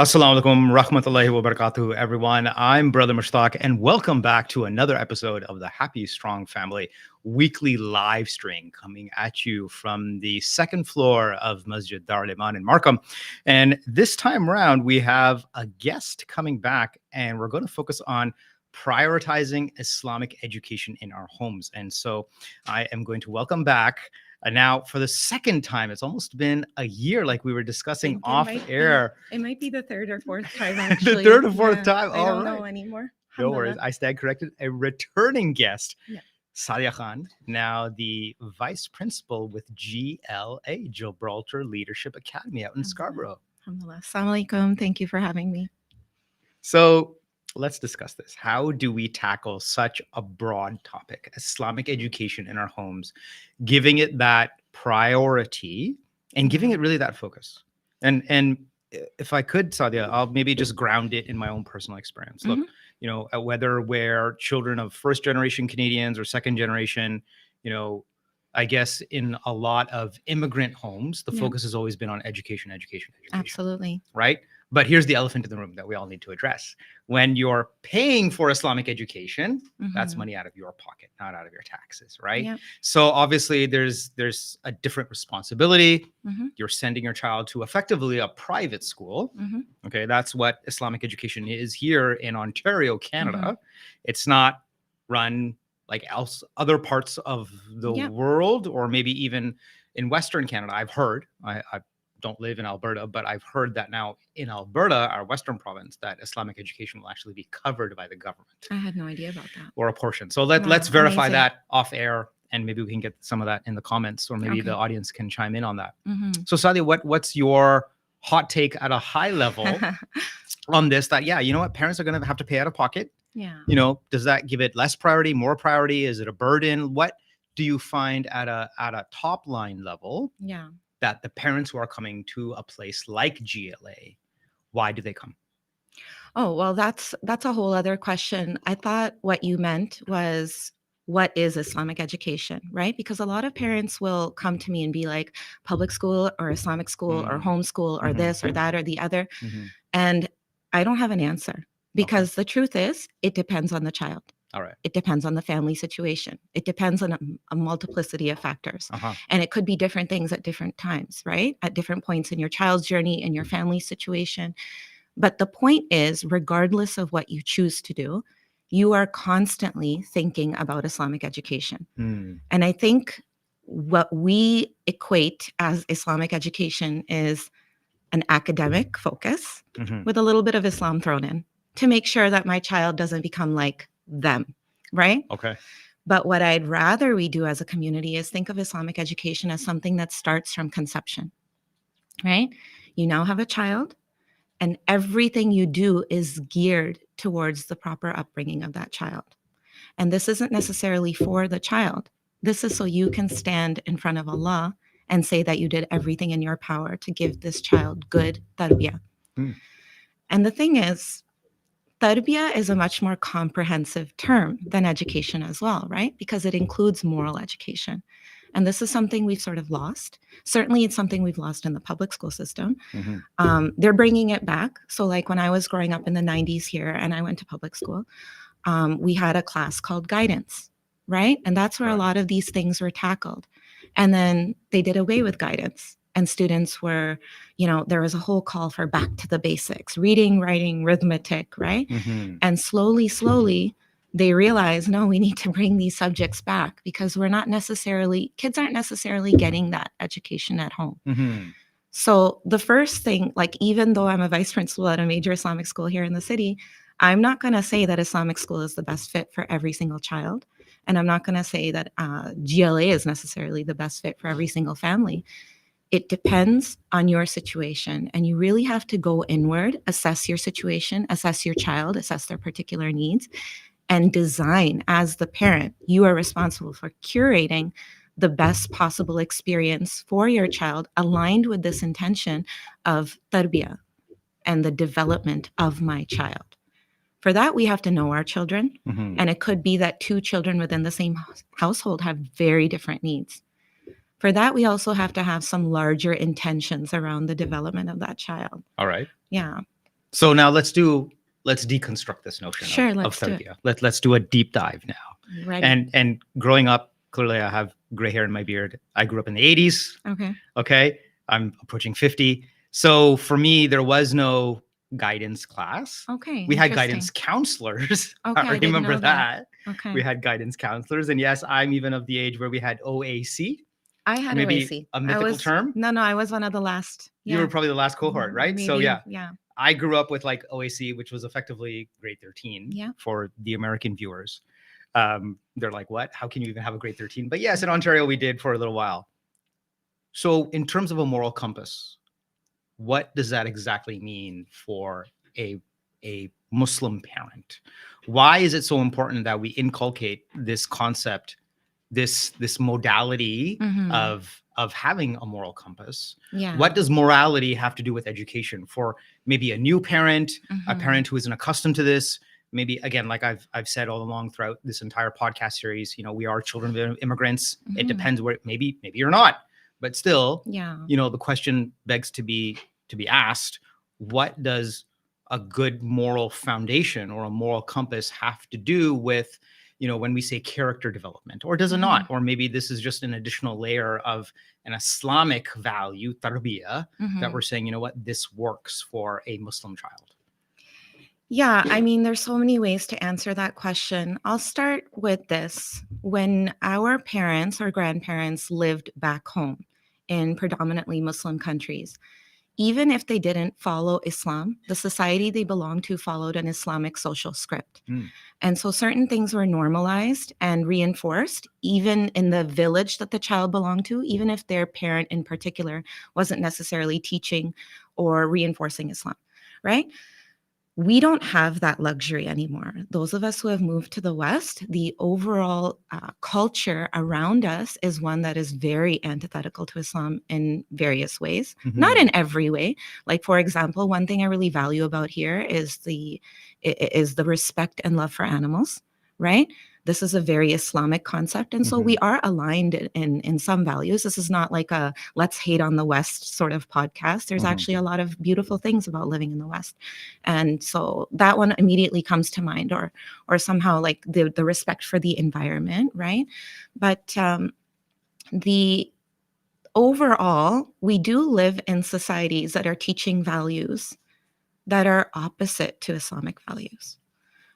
Assalamu alaikum rahmatullahi wa barakatuh, everyone. I'm Brother Mushtaq, and welcome back to another episode of the Happy Strong Family weekly live stream coming at you from the second floor of Masjid Dar al-Iman in Markham. And this time around, we have a guest coming back, and we're going to focus on prioritizing Islamic education in our homes. And so I am going to welcome back now, for the second time, it's almost been a year, like we were discussing off air. It might be the third or fourth time, The actually. third or fourth time. I don't know anymore. No worries. I stand corrected. A returning guest, Yeah. Saadia Khan, now the vice principal with GLA, Gibraltar Leadership Academy out in Scarborough. Alhamdulillah. Assalamu alaikum. Thank you for having me. So let's discuss this. How do we tackle such a broad topic, Islamic education in our homes, giving it that priority and giving it really that focus? And if I could, Saadia, I'll maybe just ground it in my own personal experience. Look, you know, whether we're children of first generation Canadians or second generation, you know, I guess in a lot of immigrant homes, the focus has always been on education. Absolutely. Right? But here's the elephant in the room that we all need to address. When you're paying for Islamic education, that's money out of your pocket, not out of your taxes, right? Yeah. So obviously there's a different responsibility. You're sending your child to effectively a private school. Okay, that's what Islamic education is here in Ontario, Canada. It's not run like other parts of the world, or maybe even in Western Canada. I've heard, I don't live in Alberta, but I've heard that now in Alberta, our Western province, that Islamic education will actually be covered by the government. I had no idea about that. Or a portion. So let's verify that off air, and maybe we can get some of that in the comments, or maybe the audience can chime in on that. So Saadia, what's your hot take at a high level on this? That, yeah, you know what, parents are going to have to pay out of pocket. Yeah. You know, does that give it less priority, more priority? Is it a burden? What do you find at a top line level? Yeah. That the parents who are coming to a place like GLA, why do they come? Oh, well, that's a whole other question. I thought what you meant was, what is Islamic education, right? Because a lot of parents will come to me and be like, public school or Islamic school or homeschool or this or that or the other. And I don't have an answer, because the truth is, it depends on the child. All right. It depends on the family situation. It depends on a multiplicity of factors. And it could be different things at different times, right? At different points in your child's journey and your family situation. But the point is, regardless of what you choose to do, you are constantly thinking about Islamic education. And I think what we equate as Islamic education is an academic focus with a little bit of Islam thrown in, to make sure that my child doesn't become like them, right? Okay. But what I'd rather we do as a community is think of Islamic education as something that starts from conception, right? You now have a child, and everything you do is geared towards the proper upbringing of that child. And this isn't necessarily for the child. This is so you can stand in front of Allah and say that you did everything in your power to give this child good tarbiyah. And the thing is, tarbiyah is a much more comprehensive term than education as well, right? Because it includes moral education. And this is something we've sort of lost. Certainly, it's something we've lost in the public school system. They're bringing it back. So like when I was growing up in the 90s here and I went to public school, we had a class called guidance, right? And that's where a lot of these things were tackled. And then they did away with guidance. And students were, you know, there was a whole call for back to the basics, reading, writing, arithmetic, right? And slowly, they realized, no, we need to bring these subjects back, because kids aren't necessarily getting that education at home. So the first thing, like, even though I'm a vice principal at a major Islamic school here in the city, I'm not going to say that Islamic school is the best fit for every single child. And I'm not going to say that GLA is necessarily the best fit for every single family. It depends on your situation, and you really have to go inward, assess your situation, assess your child, assess their particular needs, and design. As the parent, you are responsible for curating the best possible experience for your child, aligned with this intention of tarbiyah and the development of my child. For that, we have to know our children, and it could be that two children within the same household have very different needs. For that, we also have to have some larger intentions around the development of that child. All right. Yeah. So now let's deconstruct this notion Sure, of let's do it. tarbiyah. Let's do a deep dive now. Ready. And growing up, clearly I have gray hair in my beard. I grew up in the 80s. Okay. Okay. I'm approaching 50. So for me, there was no guidance class. Okay. We had Interesting. guidance counselors. Okay, I I didn't remember know that. that. Okay. We had guidance counselors. And yes, I'm even of the age where we had OAC, I had maybe OAC. a I mythical was term. no, I was one of the last. You Yeah. were probably the last cohort, right? So Maybe. yeah, Yeah. I grew up with like OAC, which was effectively grade 13 Yeah. for the American viewers. They're like, what? How can you even have a grade 13? But yes, in Ontario, we did for a little while. So, in terms of a moral compass, what does that exactly mean for a Muslim parent? Why is it so important that we inculcate this concept, this modality of having a moral compass? Yeah. What does morality have to do with education for maybe a new parent, a parent who isn't accustomed to this? Maybe again, like I've said all along throughout this entire podcast series, we are children of immigrants. It depends where maybe you're not, but still, Yeah. the question begs to be asked: what does a good moral foundation or a moral compass have to do with, when we say character development, or does it not? Or maybe this is just an additional layer of an Islamic value, tarbiyah, that we're saying, this works for a Muslim child. Yeah, I mean, there's so many ways to answer that question. I'll start with this. When our parents or grandparents lived back home in predominantly Muslim countries, even if they didn't follow Islam, the society they belonged to followed an Islamic social script. And so certain things were normalized and reinforced, even in the village that the child belonged to, even if their parent in particular wasn't necessarily teaching or reinforcing Islam, right? We don't have that luxury anymore. Those of us who have moved to the West, the overall culture around us is one that is very antithetical to Islam in various ways, not in every way. Like, for example, one thing I really value about here is the respect and love for animals, right? This is a very Islamic concept. And so we are aligned in some values. This is not like a let's hate on the West sort of podcast. There's actually a lot of beautiful things about living in the West. And so that one immediately comes to mind, or somehow like the respect for the environment, right? But the overall, we do live in societies that are teaching values that are opposite to Islamic values.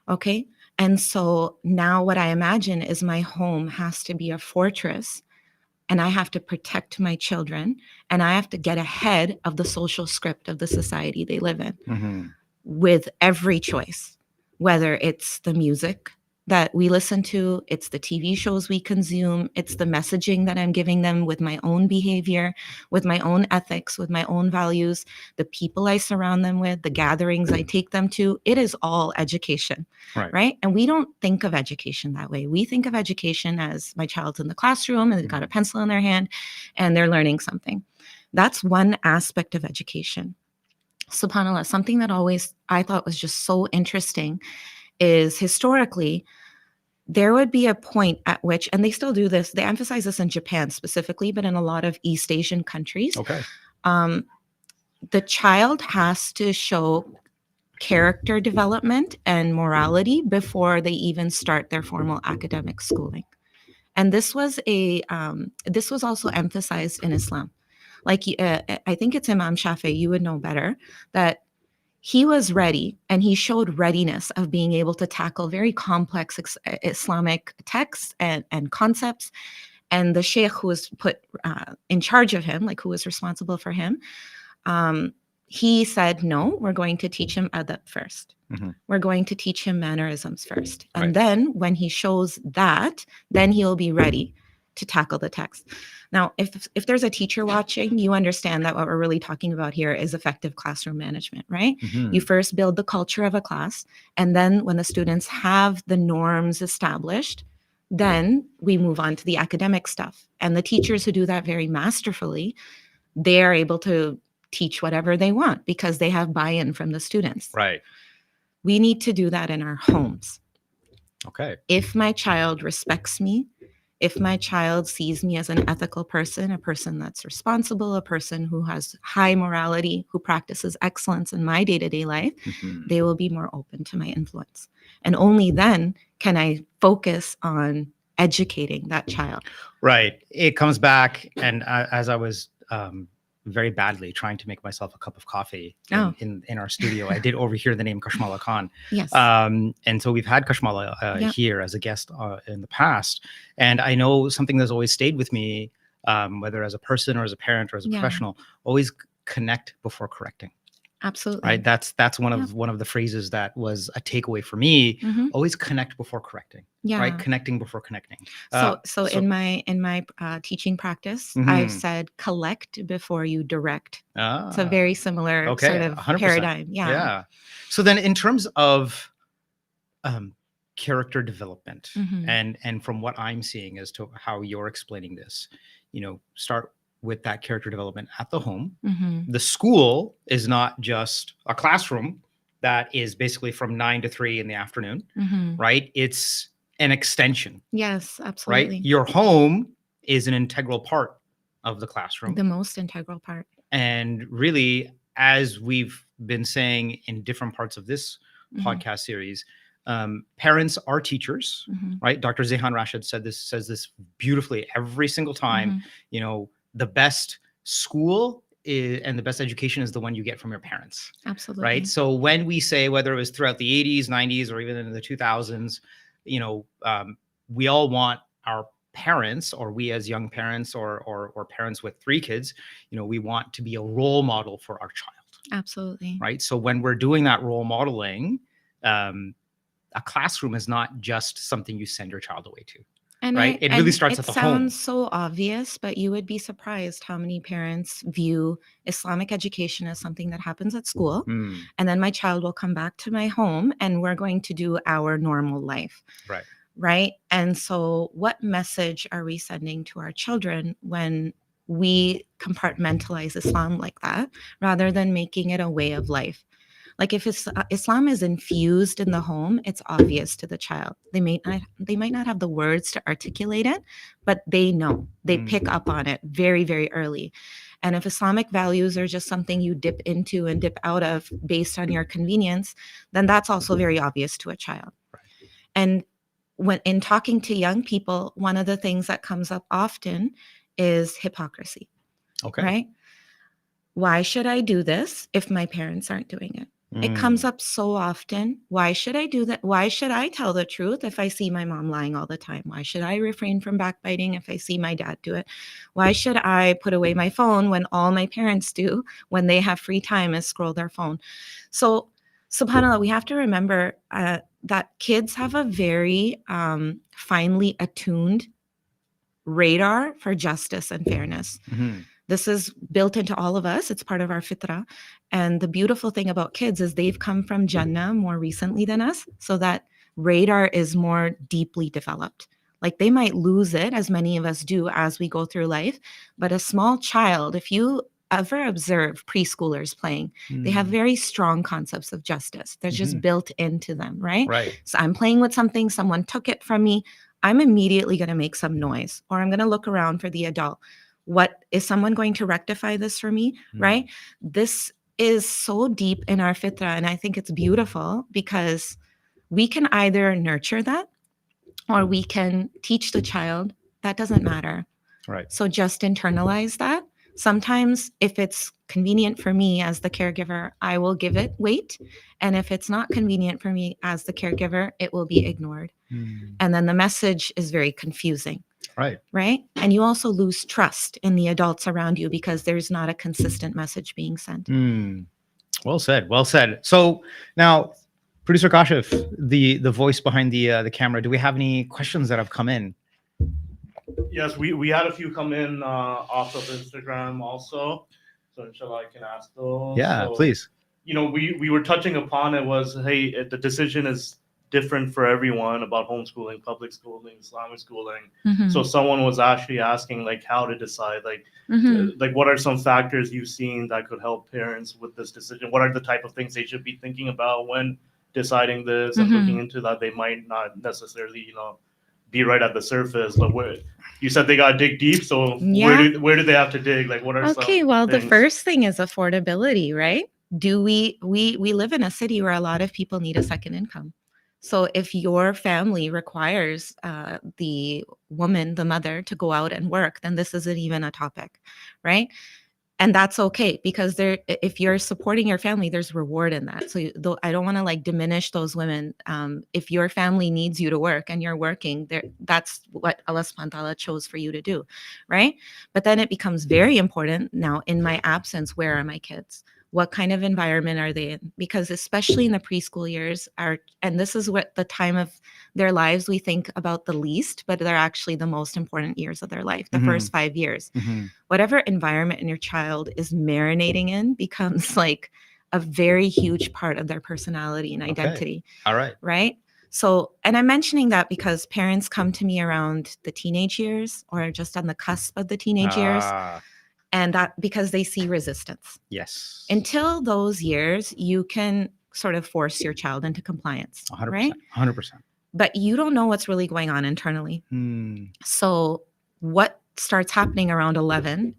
Okay. And so now what I imagine is my home has to be a fortress, and I have to protect my children, and I have to get ahead of the social script of the society they live in with every choice, whether it's the music that we listen to, it's the TV shows we consume, it's the messaging that I'm giving them with my own behavior, with my own ethics, with my own values, the people I surround them with, the gatherings I take them to. It is all education, right? And we don't think of education that way. We think of education as my child's in the classroom and they've got a pencil in their hand and they're learning something. That's one aspect of education. SubhanAllah, something that always I thought was just so interesting is historically, there would be a point at which, and they still do this, they emphasize this in Japan specifically, but in a lot of East Asian countries, the child has to show character development and morality before they even start their formal academic schooling. And this was also emphasized in Islam. Like, I think it's Imam Shafi'i, you would know better, that he was ready and he showed readiness of being able to tackle very complex Islamic texts and concepts. And the sheikh who was put in charge of him, like who was responsible for him, he said, no, we're going to teach him adab first. We're going to teach him mannerisms first. And then when he shows that, then he'll be ready to tackle the text. Now, if there's a teacher watching, you understand that what we're really talking about here is effective classroom management, right? You first build the culture of a class, and then when the students have the norms established, then we move on to the academic stuff. And the teachers who do that very masterfully, they are able to teach whatever they want because they have buy-in from the students. Right. We need to do that in our homes. Okay. If my child respects me, If my child sees me as an ethical person, a person that's responsible, a person who has high morality, who practices excellence in my day-to-day life, they will be more open to my influence. And only then can I focus on educating that child. Right. It comes back, and as I was very badly trying to make myself a cup of coffee in our studio, I did overhear the name Kashmala Khan. Yes. And so we've had Kashmala here as a guest in the past. And I know something that's always stayed with me, whether as a person or as a parent or as a professional, always connect before correcting. Absolutely. Right. That's one of the phrases that was a takeaway for me. Always connect before correcting. Yeah. Right. Connecting before connecting. So in my teaching practice, I've said collect before you direct. It's a very similar sort of 100%. Paradigm. Yeah. So then in terms of character development and from what I'm seeing as to how you're explaining this, start with that character development at the home. The school is not just a classroom that is basically from 9 to 3 in the afternoon, right? It's an extension. Yes, absolutely. Right? Your home is an integral part of the classroom. The most integral part. And really, as we've been saying in different parts of this podcast series, parents are teachers, right? Dr. Zehan Rashid says this beautifully every single time. The best school and the best education is the one you get from your parents. Absolutely. Right. So when we say, whether it was throughout the 80s, 90s, or even in the 2000s, we all want our parents, or we as young parents or parents with 3 kids, we want to be a role model for our child. Absolutely. Right. So when we're doing that role modeling, a classroom is not just something you send your child away to. And right. It really starts at the home. It sounds so obvious, but you would be surprised how many parents view Islamic education as something that happens at school. And then my child will come back to my home and we're going to do our normal life. Right. Right. And so what message are we sending to our children when we compartmentalize Islam like that, rather than making it a way of life? Like if Islam is infused in the home, it's obvious to the child. They might not have the words to articulate it, but they know. They pick up on it very, very early. And if Islamic values are just something you dip into and dip out of based on your convenience, then that's also very obvious to a child. Right. And when in talking to young people, one of the things that comes up often is hypocrisy. Okay. Right? Why should I do this if my parents aren't doing it? It comes up so often. Why should I do that? Why should I tell the truth if I see my mom lying all the time? Why should I refrain from backbiting if I see my dad do it? Why should I put away my phone when all my parents do when they have free time is scroll their phone? So, subhanAllah, we have to remember that kids have a very finely attuned radar for justice and fairness. This is built into all of us. It's part of our fitrah. And the beautiful thing about kids is they've come from Jannah more recently than us, so that radar is more deeply developed. Like they might lose it, as many of us do as we go through life. But a small child, if you ever observe preschoolers playing, they have very strong concepts of justice. They're just built into them, right? Right. So I'm playing with something, someone took it from me. I'm immediately going to make some noise, or I'm going to look around for the adult. What is someone going to rectify this for me? Right? This is so deep in our fitrah. And I think it's beautiful because we can either nurture that or we can teach the child that doesn't matter. Right. So just internalize that. Sometimes if it's convenient for me as the caregiver, I will give it weight. And if it's not convenient for me as the caregiver, it will be ignored. And then the message is very confusing. Right. Right. And you also lose trust in the adults around you because there's not a consistent message being sent. Well said. Well said. So now, producer Kashif, the voice behind the camera, do we have any questions that have come in? Yes, we had a few come in off of Instagram also. So inshallah, I can ask those. Yeah, please. We were touching upon it was, hey, the decision is different for everyone about homeschooling, public schooling, Islamic schooling. So someone was actually asking like how to decide, like what are some factors you've seen that could help parents with this decision? What are the type of things they should be thinking about when deciding this and looking into that they might not necessarily, be right at the surface, but where you said they got to dig deep, so Yeah. where do they have to dig? Like, what are Okay, some well, the things? first thing is affordability, right? Do we live in a city where a lot of people need a second income. So if your family requires the woman, the mother, to go out and work, then this isn't even a topic, right? And that's okay, because there, if you're supporting your family, there's reward in that. So though I don't want to like diminish those women. If your family needs you to work and you're working there, that's what Allah subhanahu wa ta'ala chose for you to do, right? But then it becomes very important now, in my absence, where are my kids? What kind of environment are they in? Because especially in the preschool years, and this is what the time of their lives we think about the least, but they're actually the most important years of their life, the first 5 years. Whatever environment your child is marinating in becomes like a very huge part of their personality and identity. Okay. All right. Right? So, and I'm mentioning that because parents come to me around the teenage years or just on the cusp of the teenage years, and that because they see resistance. Yes. Until those years, you can sort of force your child into compliance, 100%. right? 100%. But you don't know what's really going on internally. So what starts happening around 11,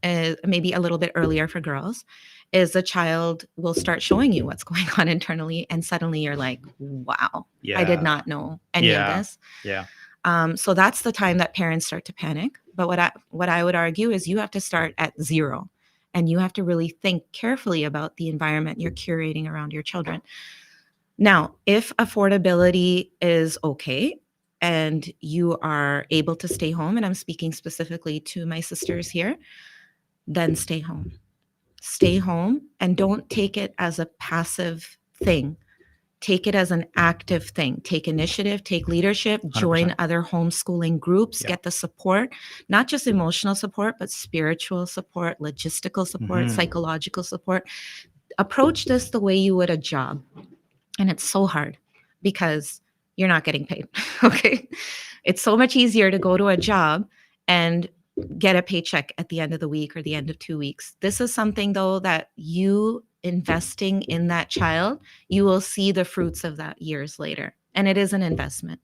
maybe a little bit earlier for girls, is the child will start showing you what's going on internally, and suddenly you're like, wow, I did not know any of this. Yeah. So that's the time that parents start to panic. But what I would argue is you have to start at 0, and you have to really think carefully about the environment you're curating around your children. Now, if affordability is okay and you are able to stay home, and I'm speaking specifically to my sisters here, then stay home. Stay home and don't take it as a passive thing. Take it as an active thing. Take initiative, take leadership, join 100%. other homeschooling groups, get the support, not just emotional support, but spiritual support, logistical support, psychological support. Approach this the way you would a job. And it's so hard because you're not getting paid. Okay. It's so much easier to go to a job and get a paycheck at the end of the week or the end of 2 weeks. This is something, though, that you investing in that child, you will see the fruits of that years later. And it is an investment.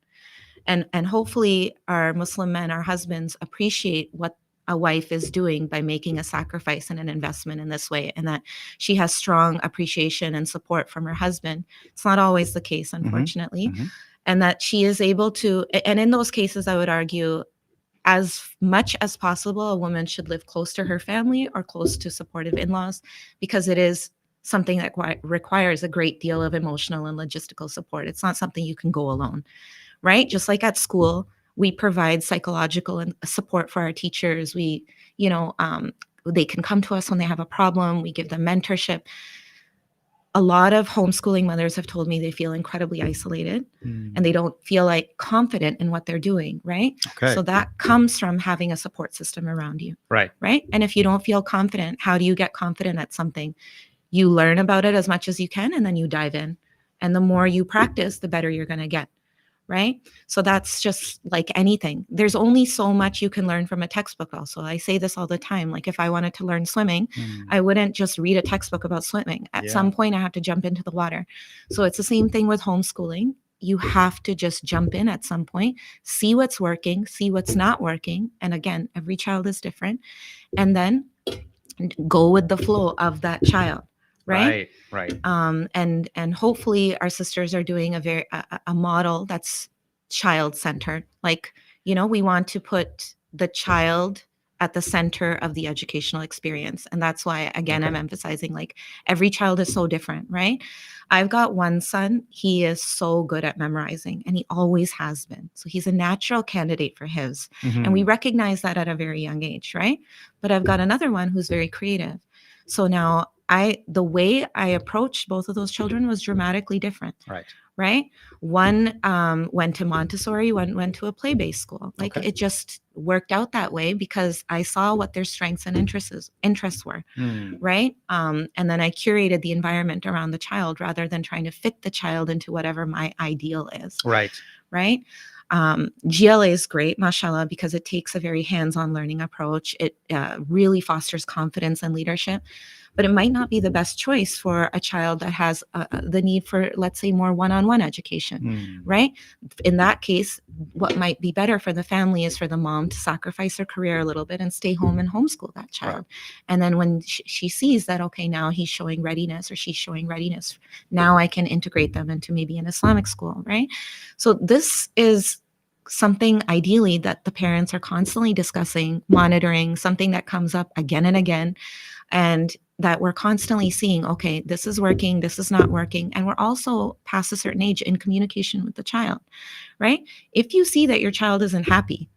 And hopefully our Muslim men, our husbands, appreciate what a wife is doing by making a sacrifice and an investment in this way, and that she has strong appreciation and support from her husband. It's not always the case, unfortunately. And that she is able to, and in those cases, I would argue, as much as possible, a woman should live close to her family or close to supportive in-laws, because it is something that requires a great deal of emotional and logistical support. It's not something you can go alone, right? Just like at school, we provide psychological and support for our teachers. We, they can come to us when they have a problem. We give them mentorship. A lot of homeschooling mothers have told me they feel incredibly isolated and they don't feel like confident in what they're doing, right? Okay. So that comes from having a support system around you. Right. Right. And if you don't feel confident, how do you get confident at something? You learn about it as much as you can, and then you dive in. And the more you practice, the better you're going to get. Right. So that's just like anything. There's only so much you can learn from a textbook. Also, I say this all the time. Like, if I wanted to learn swimming, I wouldn't just read a textbook about swimming. At some point, I have to jump into the water. So it's the same thing with homeschooling. You have to just jump in at some point, see what's working, see what's not working. And again, every child is different. And then go with the flow of that child. Right. And hopefully our sisters are doing a model that's child-centered. Like, we want to put the child at the center of the educational experience. And that's why, again, I'm emphasizing, like, every child is so different, right? I've got one son, he is so good at memorizing, and he always has been. So he's a natural candidate for his. And we recognize that at a very young age, right? But I've got another one who's very creative. So now the way I approached both of those children was dramatically different. Right. One went to Montessori, one went to a play-based school. Like, it just worked out that way because I saw what their strengths and interests were. Right. And then I curated the environment around the child rather than trying to fit the child into whatever my ideal is. Right. GLA is great, mashallah, because it takes a very hands-on learning approach. It really fosters confidence and leadership. but it might not be the best choice for a child that has the need for, let's say, more one-on-one education, right? In that case, what might be better for the family is for the mom to sacrifice her career a little bit and stay home and homeschool that child. Right. And then when she sees that, okay, now he's showing readiness or she's showing readiness, now I can integrate them into maybe an Islamic school, right? So this is something ideally that the parents are constantly discussing, monitoring, something that comes up again and again, and that we're constantly seeing, okay, this is working, this is not working. And we're also past a certain age in communication with the child, right? If you see that your child isn't happy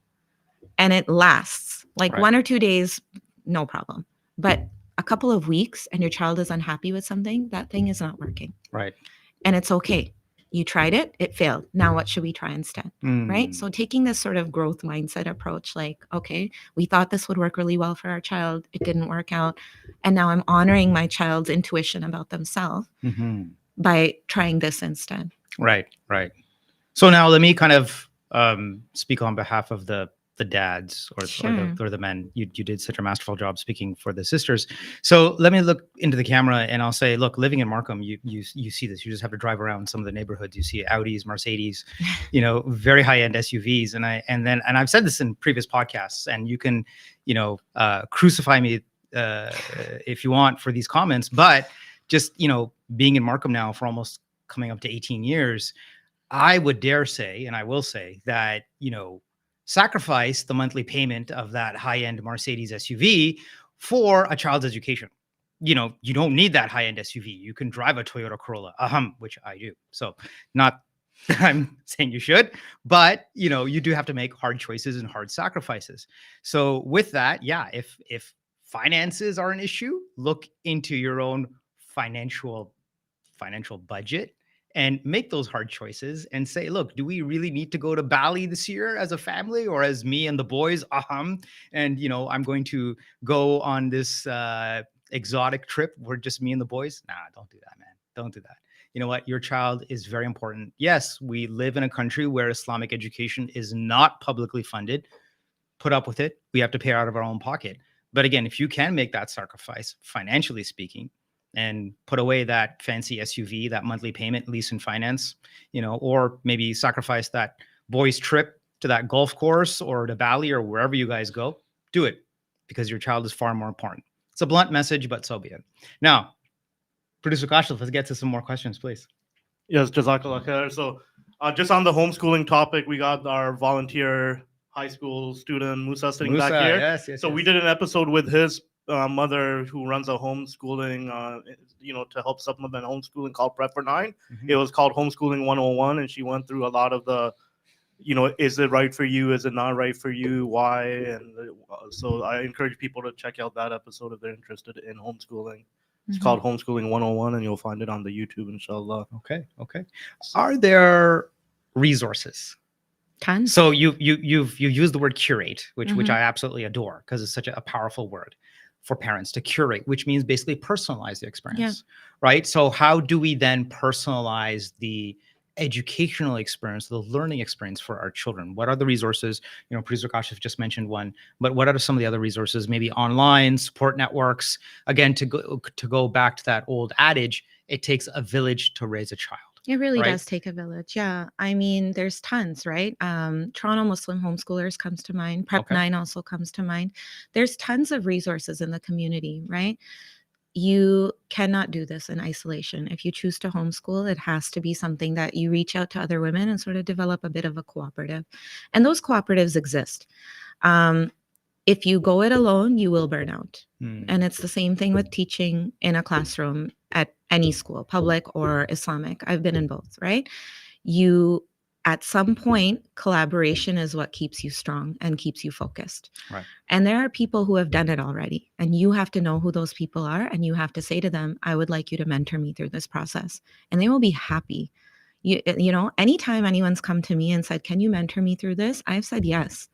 and it lasts like Right. 1 or 2 days, no problem. But a couple of weeks and your child is unhappy with something, that thing is not working. Right. And it's okay. You tried it, it failed. Now what should we try instead? Right? So taking this sort of growth mindset approach, like, okay, we thought this would work really well for our child. It didn't work out. And now I'm honoring my child's intuition about themselves by trying this instead. Right. Right. So now let me kind of speak on behalf of the dads or the men. You did such a masterful job speaking for the sisters. So let me look into the camera and I'll say, look, living in Markham, you see this. You just have to drive around some of the neighborhoods. You see Audis, Mercedes, very high end SUVs. And I've said this in previous podcasts, and you can, crucify me if you want for these comments, but just being in Markham now for almost coming up to 18 years, I would dare say, and I will say that sacrifice the monthly payment of that high-end Mercedes SUV for a child's education. You don't need that high-end SUV. You can drive a Toyota Corolla, which I do. So not that I'm saying you should, but you do have to make hard choices and hard sacrifices. So with that, yeah, if finances are an issue, look into your own financial budget and make those hard choices and say, look, do we really need to go to Bali this year as a family, or as me and the boys? And, I'm going to go on this exotic trip where just me and the boys. Nah, don't do that, man. Don't do that. You know what? Your child is very important. Yes, we live in a country where Islamic education is not publicly funded. Put up with it. We have to pay out of our own pocket. But again, if you can make that sacrifice, financially speaking, and put away that fancy SUV, that monthly payment, lease and finance, or maybe sacrifice that boys' trip to that golf course or to Bali or wherever you guys go, do it, because your child is far more important. It's a blunt message, but so be it. Now, Producer Kashif, let's get to some more questions, please. Yes, Jazakallah khair. So just on the homeschooling topic, we got our volunteer high school student, Musa, sitting back here. Yes, so we did an episode with his mother who runs a homeschooling, to help supplement homeschooling, called Prep for 9. It was called Homeschooling 101, and she went through a lot of the, is it right for you? Is it not right for you? Why? And so I encourage people to check out that episode if they're interested in homeschooling. It's called Homeschooling 101, and you'll find it on the YouTube, inshallah. Okay. Are there resources? Tons. So you've used the word curate, which I absolutely adore, because it's such a powerful word for parents to curate, which means basically personalize the experience, right? So how do we then personalize the educational experience, the learning experience for our children? What are the resources? Producer Kashif just mentioned one, but what are some of the other resources? Maybe online support networks. Again, to go back to that old adage, it takes a village to raise a child. It really does take a village. Yeah. I mean, there's tons, right? Toronto Muslim Homeschoolers comes to mind. Prep 9 also comes to mind. There's tons of resources in the community, right? You cannot do this in isolation. If you choose to homeschool, it has to be something that you reach out to other women and sort of develop a bit of a cooperative. And those cooperatives exist. If you go it alone, you will burn out. And it's the same thing with teaching in a classroom at any school, public or Islamic. I've been in both, right? At some point, collaboration is what keeps you strong and keeps you focused. Right. And there are people who have done it already. And you have to know who those people are. And you have to say to them, I would like you to mentor me through this process. And they will be happy. Anytime anyone's come to me and said, can you mentor me through this? I've said yes.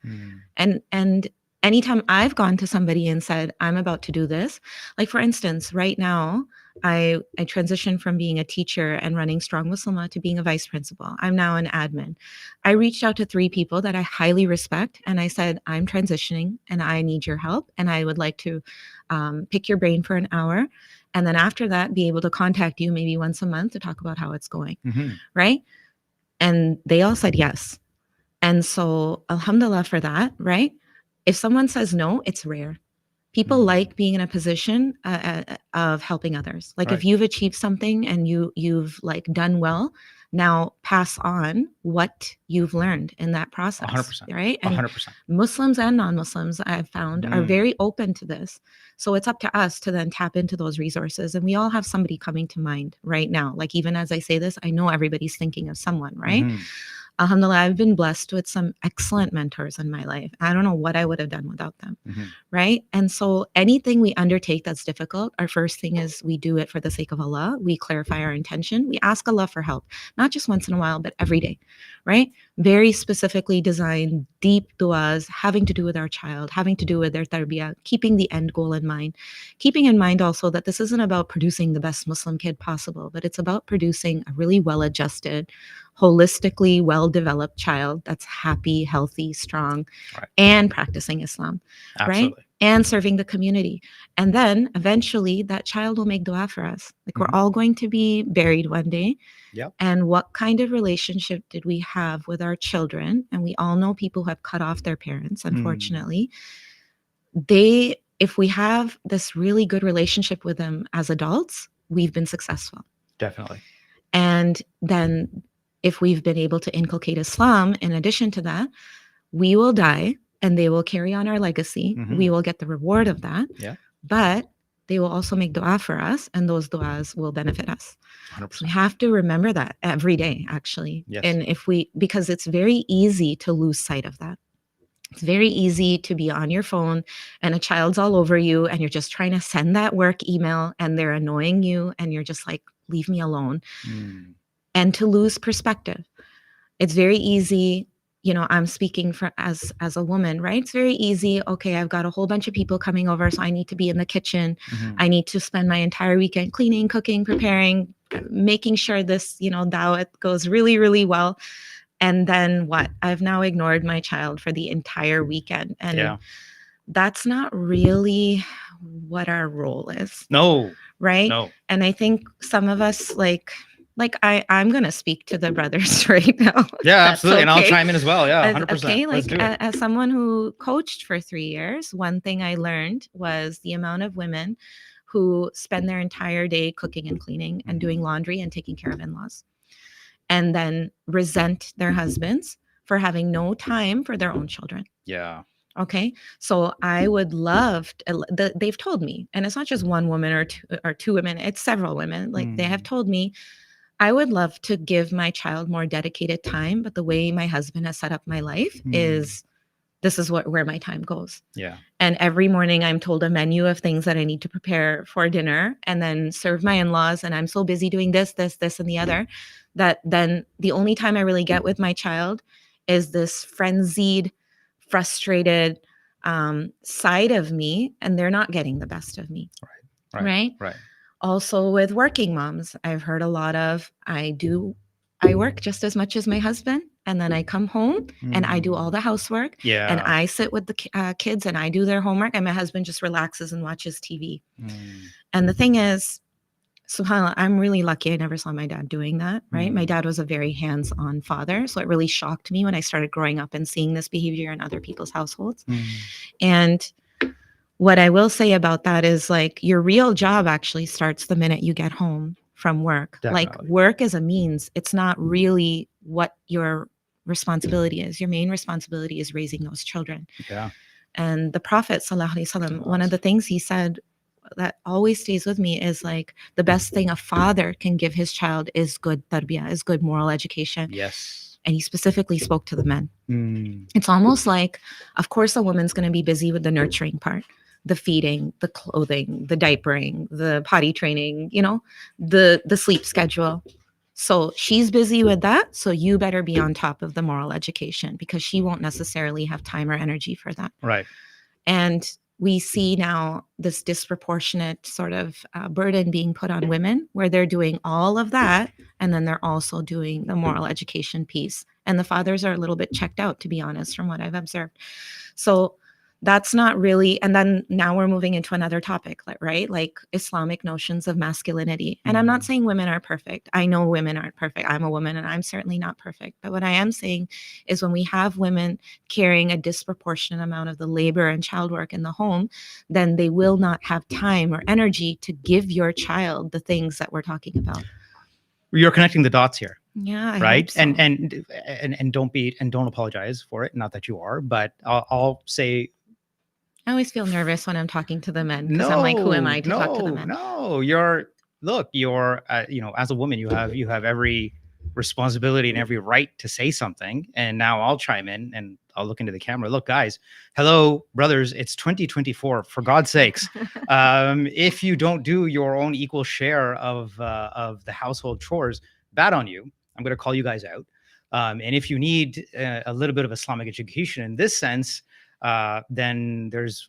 And anytime I've gone to somebody and said, I'm about to do this, like for instance, right now, I transitioned from being a teacher and running Strong Muslimah to being a vice principal. I'm now an admin. I reached out to 3 people that I highly respect, and I said, I'm transitioning and I need your help, and I would like to pick your brain for an hour. And then after that, be able to contact you maybe once a month to talk about how it's going. Right? And they all said yes. And so, alhamdulillah for that, right? If someone says no, it's rare. People like being in a position of helping others. Like if you've achieved something and you've like done well, now pass on what you've learned in that process. 100%. Right? And 100%. Muslims and non-Muslims, I've found, are very open to this. So it's up to us to then tap into those resources. And we all have somebody coming to mind right now. Like even as I say this, I know everybody's thinking of someone, right? Alhamdulillah, I've been blessed with some excellent mentors in my life. I don't know what I would have done without them, right? And so anything we undertake that's difficult, our first thing is we do it for the sake of Allah. We clarify our intention. We ask Allah for help, not just once in a while, but every day, right? Very specifically designed, deep du'as, having to do with our child, having to do with their tarbiyah, keeping the end goal in mind. Keeping in mind also that this isn't about producing the best Muslim kid possible, but it's about producing a really well-adjusted, holistically well-developed child that's happy, healthy, strong, and practicing Islam, right? And serving the community. And then eventually that child will make dua for us. Like we're all going to be buried one day. And what kind of relationship did we have with our children? And we all know people who have cut off their parents, unfortunately. If we have this really good relationship with them as adults, we've been successful. Definitely. And then if we've been able to inculcate Islam, in addition to that, we will die and they will carry on our legacy. We will get the reward of that. But they will also make dua for us, and those duas will benefit us. 100%. So we have to remember that every day, actually. And because it's very easy to lose sight of that. It's very easy to be on your phone and a child's all over you and you're just trying to send that work email and they're annoying you and you're just like, leave me alone. And to lose perspective. It's very easy, I'm speaking as a woman, right? It's very easy. Okay, I've got a whole bunch of people coming over, so I need to be in the kitchen. I need to spend my entire weekend cleaning, cooking, preparing, making sure this, dawat goes really, really well. And then what? I've now ignored my child for the entire weekend. And that's not really what our role is. No. Right? No. And I think some of us I'm going to speak to the brothers right now. Yeah, absolutely. Okay. And I'll chime in as well. Yeah, 100%. Okay, as someone who coached for 3 years, one thing I learned was the amount of women who spend their entire day cooking and cleaning and doing laundry and taking care of in-laws, and then resent their husbands for having no time for their own children. Yeah. Okay. So I would love they've told me, and it's not just one woman or two women, it's several women. Like they have told me, I would love to give my child more dedicated time, but the way my husband has set up my life is this is where my time goes. Yeah. And every morning I'm told a menu of things that I need to prepare for dinner and then serve my in-laws. And I'm so busy doing this, and the other, that then the only time I really get with my child is this frenzied, frustrated side of me. And they're not getting the best of me. Right. Also with working moms, I've heard a lot of, I work just as much as my husband. And then I come home and I do all the housework. Yeah. And I sit with the kids and I do their homework. And my husband just relaxes and watches TV. And the thing is, subhanAllah, I'm really lucky I never saw my dad doing that, right? My dad was a very hands-on father. So it really shocked me when I started growing up and seeing this behavior in other people's households. And what I will say about that is like your real job actually starts the minute you get home from work. Definitely. Like work is a means. It's not really what your responsibility is. Your main responsibility is raising those children. Yeah. And the Prophet ﷺ, one of the things he said that always stays with me is like the best thing a father can give his child is good tarbiyah, is good moral education. Yes. And he specifically spoke to the men. It's almost like, of course, a woman's going to be busy with the nurturing part, the feeding, the clothing, the diapering, the potty training, the sleep schedule. So she's busy with that. So you better be on top of the moral education because she won't necessarily have time or energy for that. Right. And we see now this disproportionate sort of burden being put on women, where they're doing all of that, and then they're also doing the moral education piece. And the fathers are a little bit checked out, to be honest, from what I've observed. So that's not really, and then now we're moving into another topic, right? Like Islamic notions of masculinity. And I'm not saying women are perfect. I know women aren't perfect. I'm a woman and I'm certainly not perfect. But what I am saying is when we have women carrying a disproportionate amount of the labor and child work in the home, then they will not have time or energy to give your child the things that we're talking about. You're connecting the dots here. Yeah, I right. hope so. And don't apologize for it. Not that you are, but I'll say, I always feel nervous when I'm talking to the men because I'm like, who am I to talk to the men? No, you're as a woman, you have every responsibility and every right to say something. And now I'll chime in and I'll look into the camera. Look, guys, hello, brothers. It's 2024. For God's sakes, if you don't do your own equal share of the household chores, bad on you. I'm going to call you guys out. And if you need a little bit of Islamic education in this sense, then there's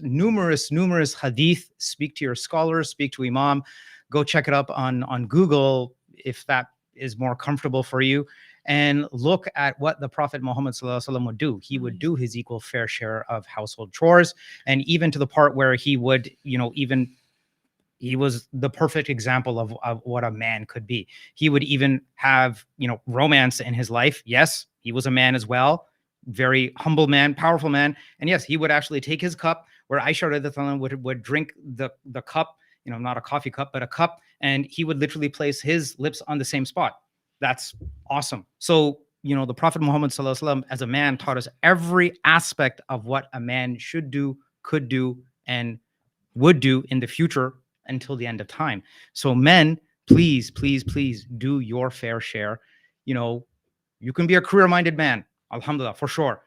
numerous hadith. Speak to your scholars, speak to imam, go check it up on Google if that is more comfortable for you, and look at what the Prophet Muhammad ﷺ would do. He would do his equal fair share of household chores, and even to the part where he would, he was the perfect example of what a man could be. He would even have, romance in his life. Yes, he was a man as well. Very humble man, powerful man. And yes, he would actually take his cup, where Aisha would drink the cup, not a coffee cup, but a cup. And he would literally place his lips on the same spot. That's awesome. So, the Prophet Muhammad ﷺ as a man taught us every aspect of what a man should do, could do, and would do in the future until the end of time. So men, please do your fair share. You can be a career-minded man, alhamdulillah, for sure.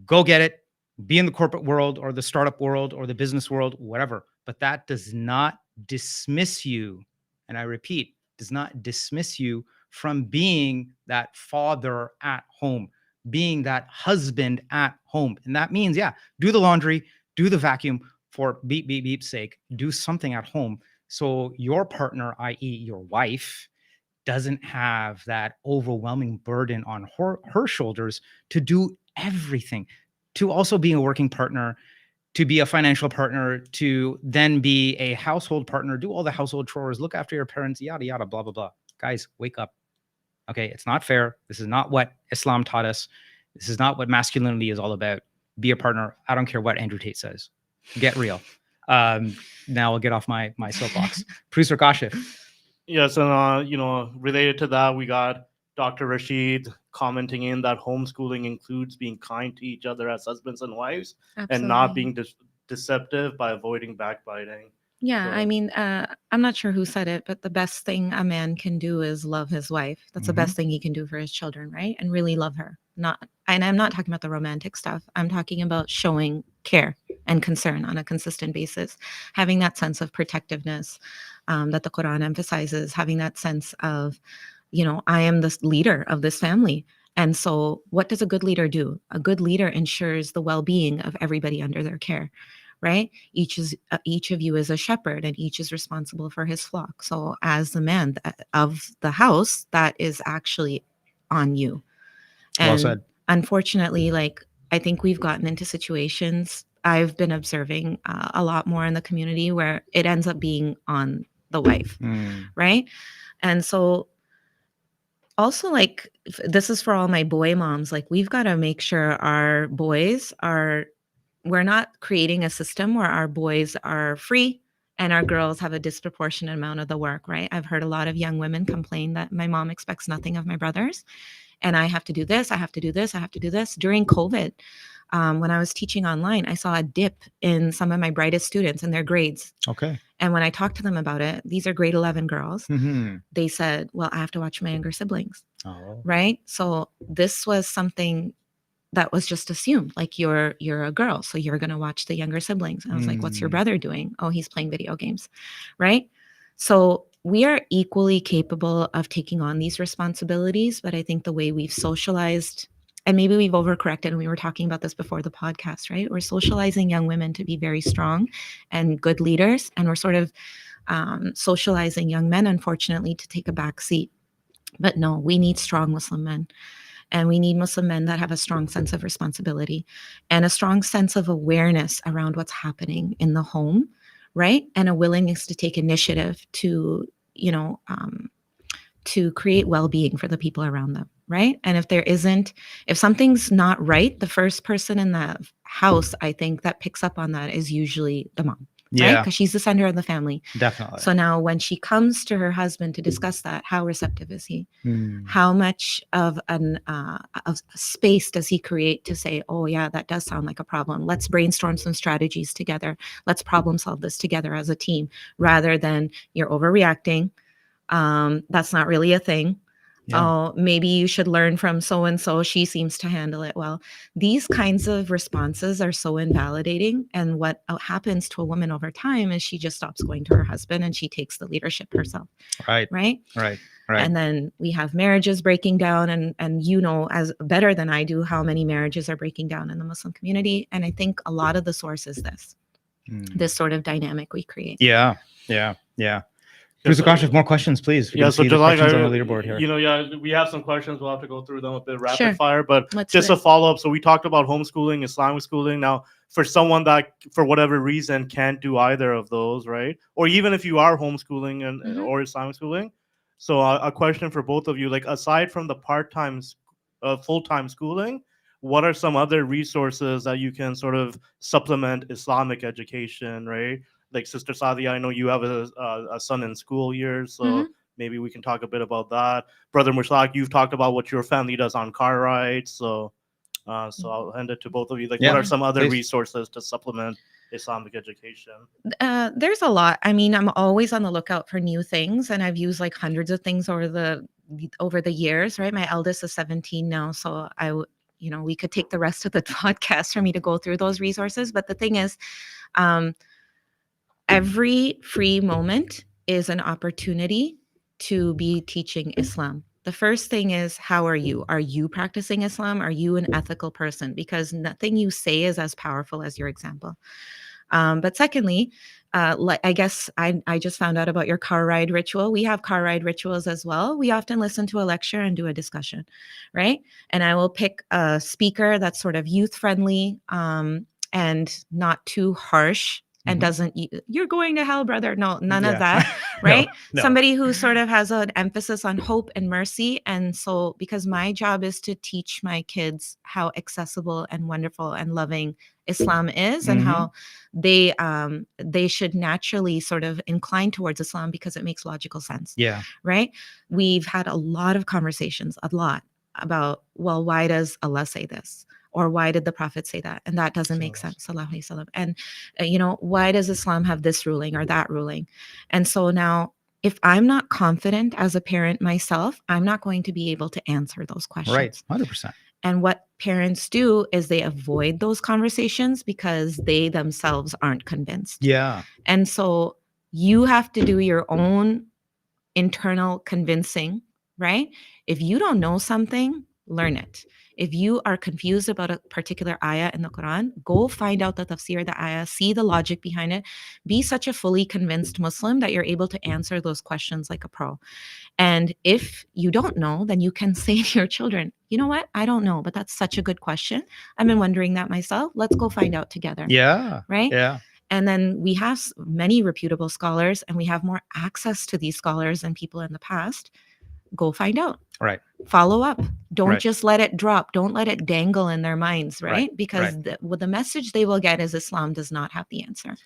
Go get it. Be in the corporate world or the startup world or the business world, whatever. But that does not dismiss you. And I repeat, does not dismiss you from being that father at home, being that husband at home. And that means, do the laundry, do the vacuum, for beep, beep, beep's sake, do something at home so your partner, i.e. your wife, doesn't have that overwhelming burden on her shoulders to do everything, to also be a working partner, to be a financial partner, to then be a household partner, do all the household chores, look after your parents, yada, yada, blah, blah, blah. Guys, wake up. Okay, it's not fair. This is not what Islam taught us. This is not what masculinity is all about. Be a partner. I don't care what Andrew Tate says. Get real. Now I'll get off my soapbox. Producer Kashif. Yes, and related to that, we got Dr. Rashid commenting in that homeschooling includes being kind to each other as husbands and wives. Absolutely. And not being deceptive by avoiding backbiting. Yeah, so. I mean, I'm not sure who said it, but the best thing a man can do is love his wife. That's the best thing he can do for his children, right? And really love her. And I'm not talking about the romantic stuff. I'm talking about showing care and concern on a consistent basis, having that sense of protectiveness that the Quran emphasizes, having that sense of, I am the leader of this family. And so what does a good leader do? A good leader ensures the well-being of everybody under their care. Right? Each of you is a shepherd, and each is responsible for his flock. So as the man of the house, that is actually on you. And well said. Unfortunately, I think we've gotten into situations I've been observing a lot more in the community where it ends up being on the wife, right? And so also, this is for all my boy moms, we've got to make sure our boys we're not creating a system where our boys are free and our girls have a disproportionate amount of the work, right? I've heard a lot of young women complain that my mom expects nothing of my brothers, and I have to do this, I have to do this, I have to do this. During COVID, when I was teaching online, I saw a dip in some of my brightest students in their grades. Okay. And when I talked to them about it, these are grade 11 girls, they said, well, I have to watch my younger siblings, right? So this was something that was just assumed, you're a girl, so you're going to watch the younger siblings. And I was like, what's your brother doing? Oh, he's playing video games, right? So we are equally capable of taking on these responsibilities, but I think the way we've socialized and maybe we've overcorrected, and we were talking about this before the podcast, right? We're socializing young women to be very strong and good leaders, and we're sort of socializing young men, unfortunately, to take a back seat. But no, we need strong Muslim men. And we need Muslim men that have a strong sense of responsibility and a strong sense of awareness around what's happening in the home, right? And a willingness to take initiative to, to create well-being for the people around them, right? And if something's not right, the first person in the house, I think, that picks up on that is usually the mom. Right? Yeah, Because she's the center of the family. definitely. So now when she comes to her husband to discuss that, how receptive is he? Mm. How much of space does he create to say, oh yeah, that does sound like a problem. Let's brainstorm some strategies together. Let's problem solve this together as a team, rather than you're overreacting. That's not really a thing. Yeah. Oh, maybe you should learn from so-and-so. She seems to handle it well. These kinds of responses are so invalidating. And what happens to a woman over time is she just stops going to her husband and she takes the leadership herself. Right. Right. Right. And then we have marriages breaking down, and you know as better than I do how many marriages are breaking down in the Muslim community. And I think a lot of the source is this sort of dynamic we create. Yeah. Please, Akash, if more questions, please. Yeah, so see just the like questions on the leaderboard here. We have some questions. We'll have to go through them a bit rapid Sure. fire, but Let's just do a it. follow up. So we talked about homeschooling, Islamic schooling. Now, for someone that, for whatever reason, can't do either of those, right? Or even if you are homeschooling and or Islamic schooling. So a question for both of you, like aside from the part-time, full-time schooling, what are some other resources that you can sort of supplement Islamic education, right? Like Sister Saadia, I know you have a son in school years, so maybe we can talk a bit about that. Brother Mushtaq, you've talked about what your family does on car rides, so I'll hand it to both of you. Like, Yeah, what are some other please. resources to supplement Islamic education? There's a lot. I mean, I'm always on the lookout for new things, and I've used like hundreds of things over the years, right? My eldest is 17 now, so we could take the rest of the podcast for me to go through those resources. But the thing is, every free moment is an opportunity to be teaching Islam. The first thing is, how are you? Are you practicing Islam? Are you an ethical person? Because nothing you say is as powerful as your example. But secondly, I guess I just found out about your car ride ritual. We have car ride rituals as well. We often listen to a lecture and do a discussion, right? And I will pick a speaker that's sort of youth friendly and not too harsh. And doesn't, you're going to hell, brother. No, none of that, right? No. Somebody who sort of has an emphasis on hope and mercy. And so, because my job is to teach my kids how accessible and wonderful and loving Islam is, and how they should naturally sort of incline towards Islam because it makes logical sense. Yeah. Right. We've had a lot of conversations, about, well, why does Allah say this? Or why did the Prophet say that? And that doesn't make sense. And, why does Islam have this ruling or that ruling? And so now, if I'm not confident as a parent myself, I'm not going to be able to answer those questions. Right. 100%. And what parents do is they avoid those conversations because they themselves aren't convinced. Yeah. And so you have to do your own internal convincing, right? If you don't know something, learn it. If you are confused about a particular ayah in the Quran, go find out the tafsir of the ayah, see the logic behind it. Be such a fully convinced Muslim that you're able to answer those questions like a pro. And if you don't know, then you can say to your children, you know what? I don't know, but that's such a good question. I've been wondering that myself. Let's go find out together. Yeah. Right? Yeah. And then we have many reputable scholars, and we have more access to these scholars than people in the past. Go find out. Right. Follow up. Don't just let it drop. Don't let it dangle in their minds, right? Because the message they will get is Islam does not have the answer.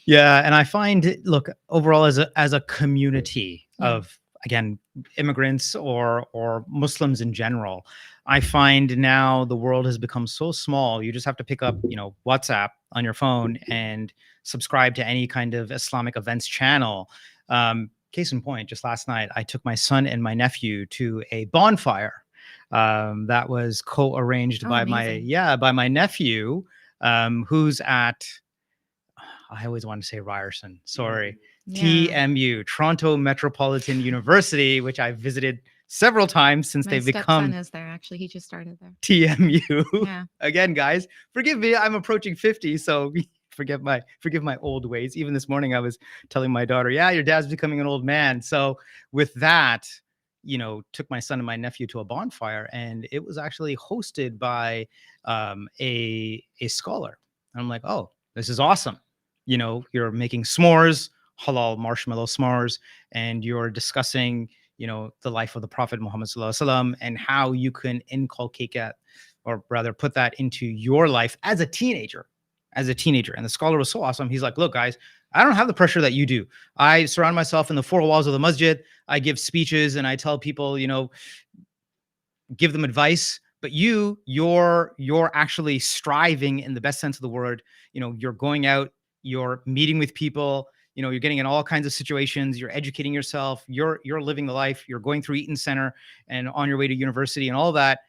Yeah. And I find, look, overall as a community of, again, immigrants or Muslims in general, I find now the world has become so small. You just have to pick up, WhatsApp on your phone and subscribe to any kind of Islamic events channel. Case in point, just last night, I took my son and my nephew to a bonfire that was co-arranged by my nephew, who's at, I always want to say Ryerson. Sorry. TMU, Toronto Metropolitan University, which I visited several times since My they've stepson become is there. Actually, he just started there. TMU. Yeah. Again, guys, forgive me. I'm approaching 50, so forgive my old ways. Even this morning, I was telling my daughter, "Yeah, your dad's becoming an old man." So with that, took my son and my nephew to a bonfire, and it was actually hosted by a scholar. And I'm like, "Oh, this is awesome." You're making s'mores, halal marshmallow s'mores, and you're discussing the life of the Prophet Muhammad sallallahu alaihi wasallam and how you can inculcate that, or rather put that into your life as a teenager. And the scholar was so awesome. He's like, look, guys, I don't have the pressure that you do. I surround myself in the four walls of the masjid. I give speeches and I tell people, give them advice. But you're actually striving in the best sense of the word. You're going out, you're meeting with people, you're getting in all kinds of situations, you're educating yourself, you're living the life, you're going through Eaton Center and on your way to university and all that.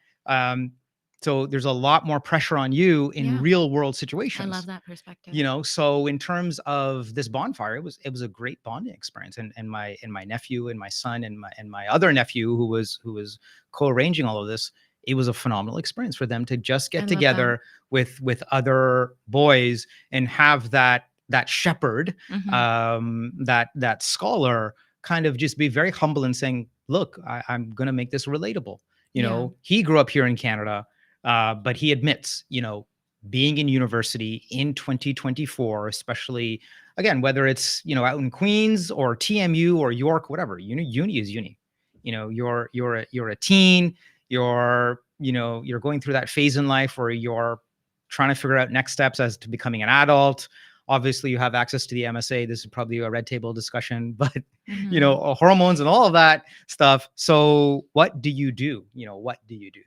So there's a lot more pressure on you in real world situations. I love that perspective. So in terms of this bonfire, it was a great bonding experience. And my nephew and my son and my other nephew who was co-arranging all of this, it was a phenomenal experience for them to just get together with other boys and have that shepherd, that scholar kind of just be very humble and saying, look, I'm going to make this relatable. He grew up here in Canada, but he admits, being in university in 2024, especially again, whether it's, out in Queens or TMU or York, whatever, uni is uni. You're a teen, you're going through that phase in life where you're trying to figure out next steps as to becoming an adult. Obviously, you have access to the MSA. This is probably a red table discussion, but hormones and all of that stuff. So what do you do?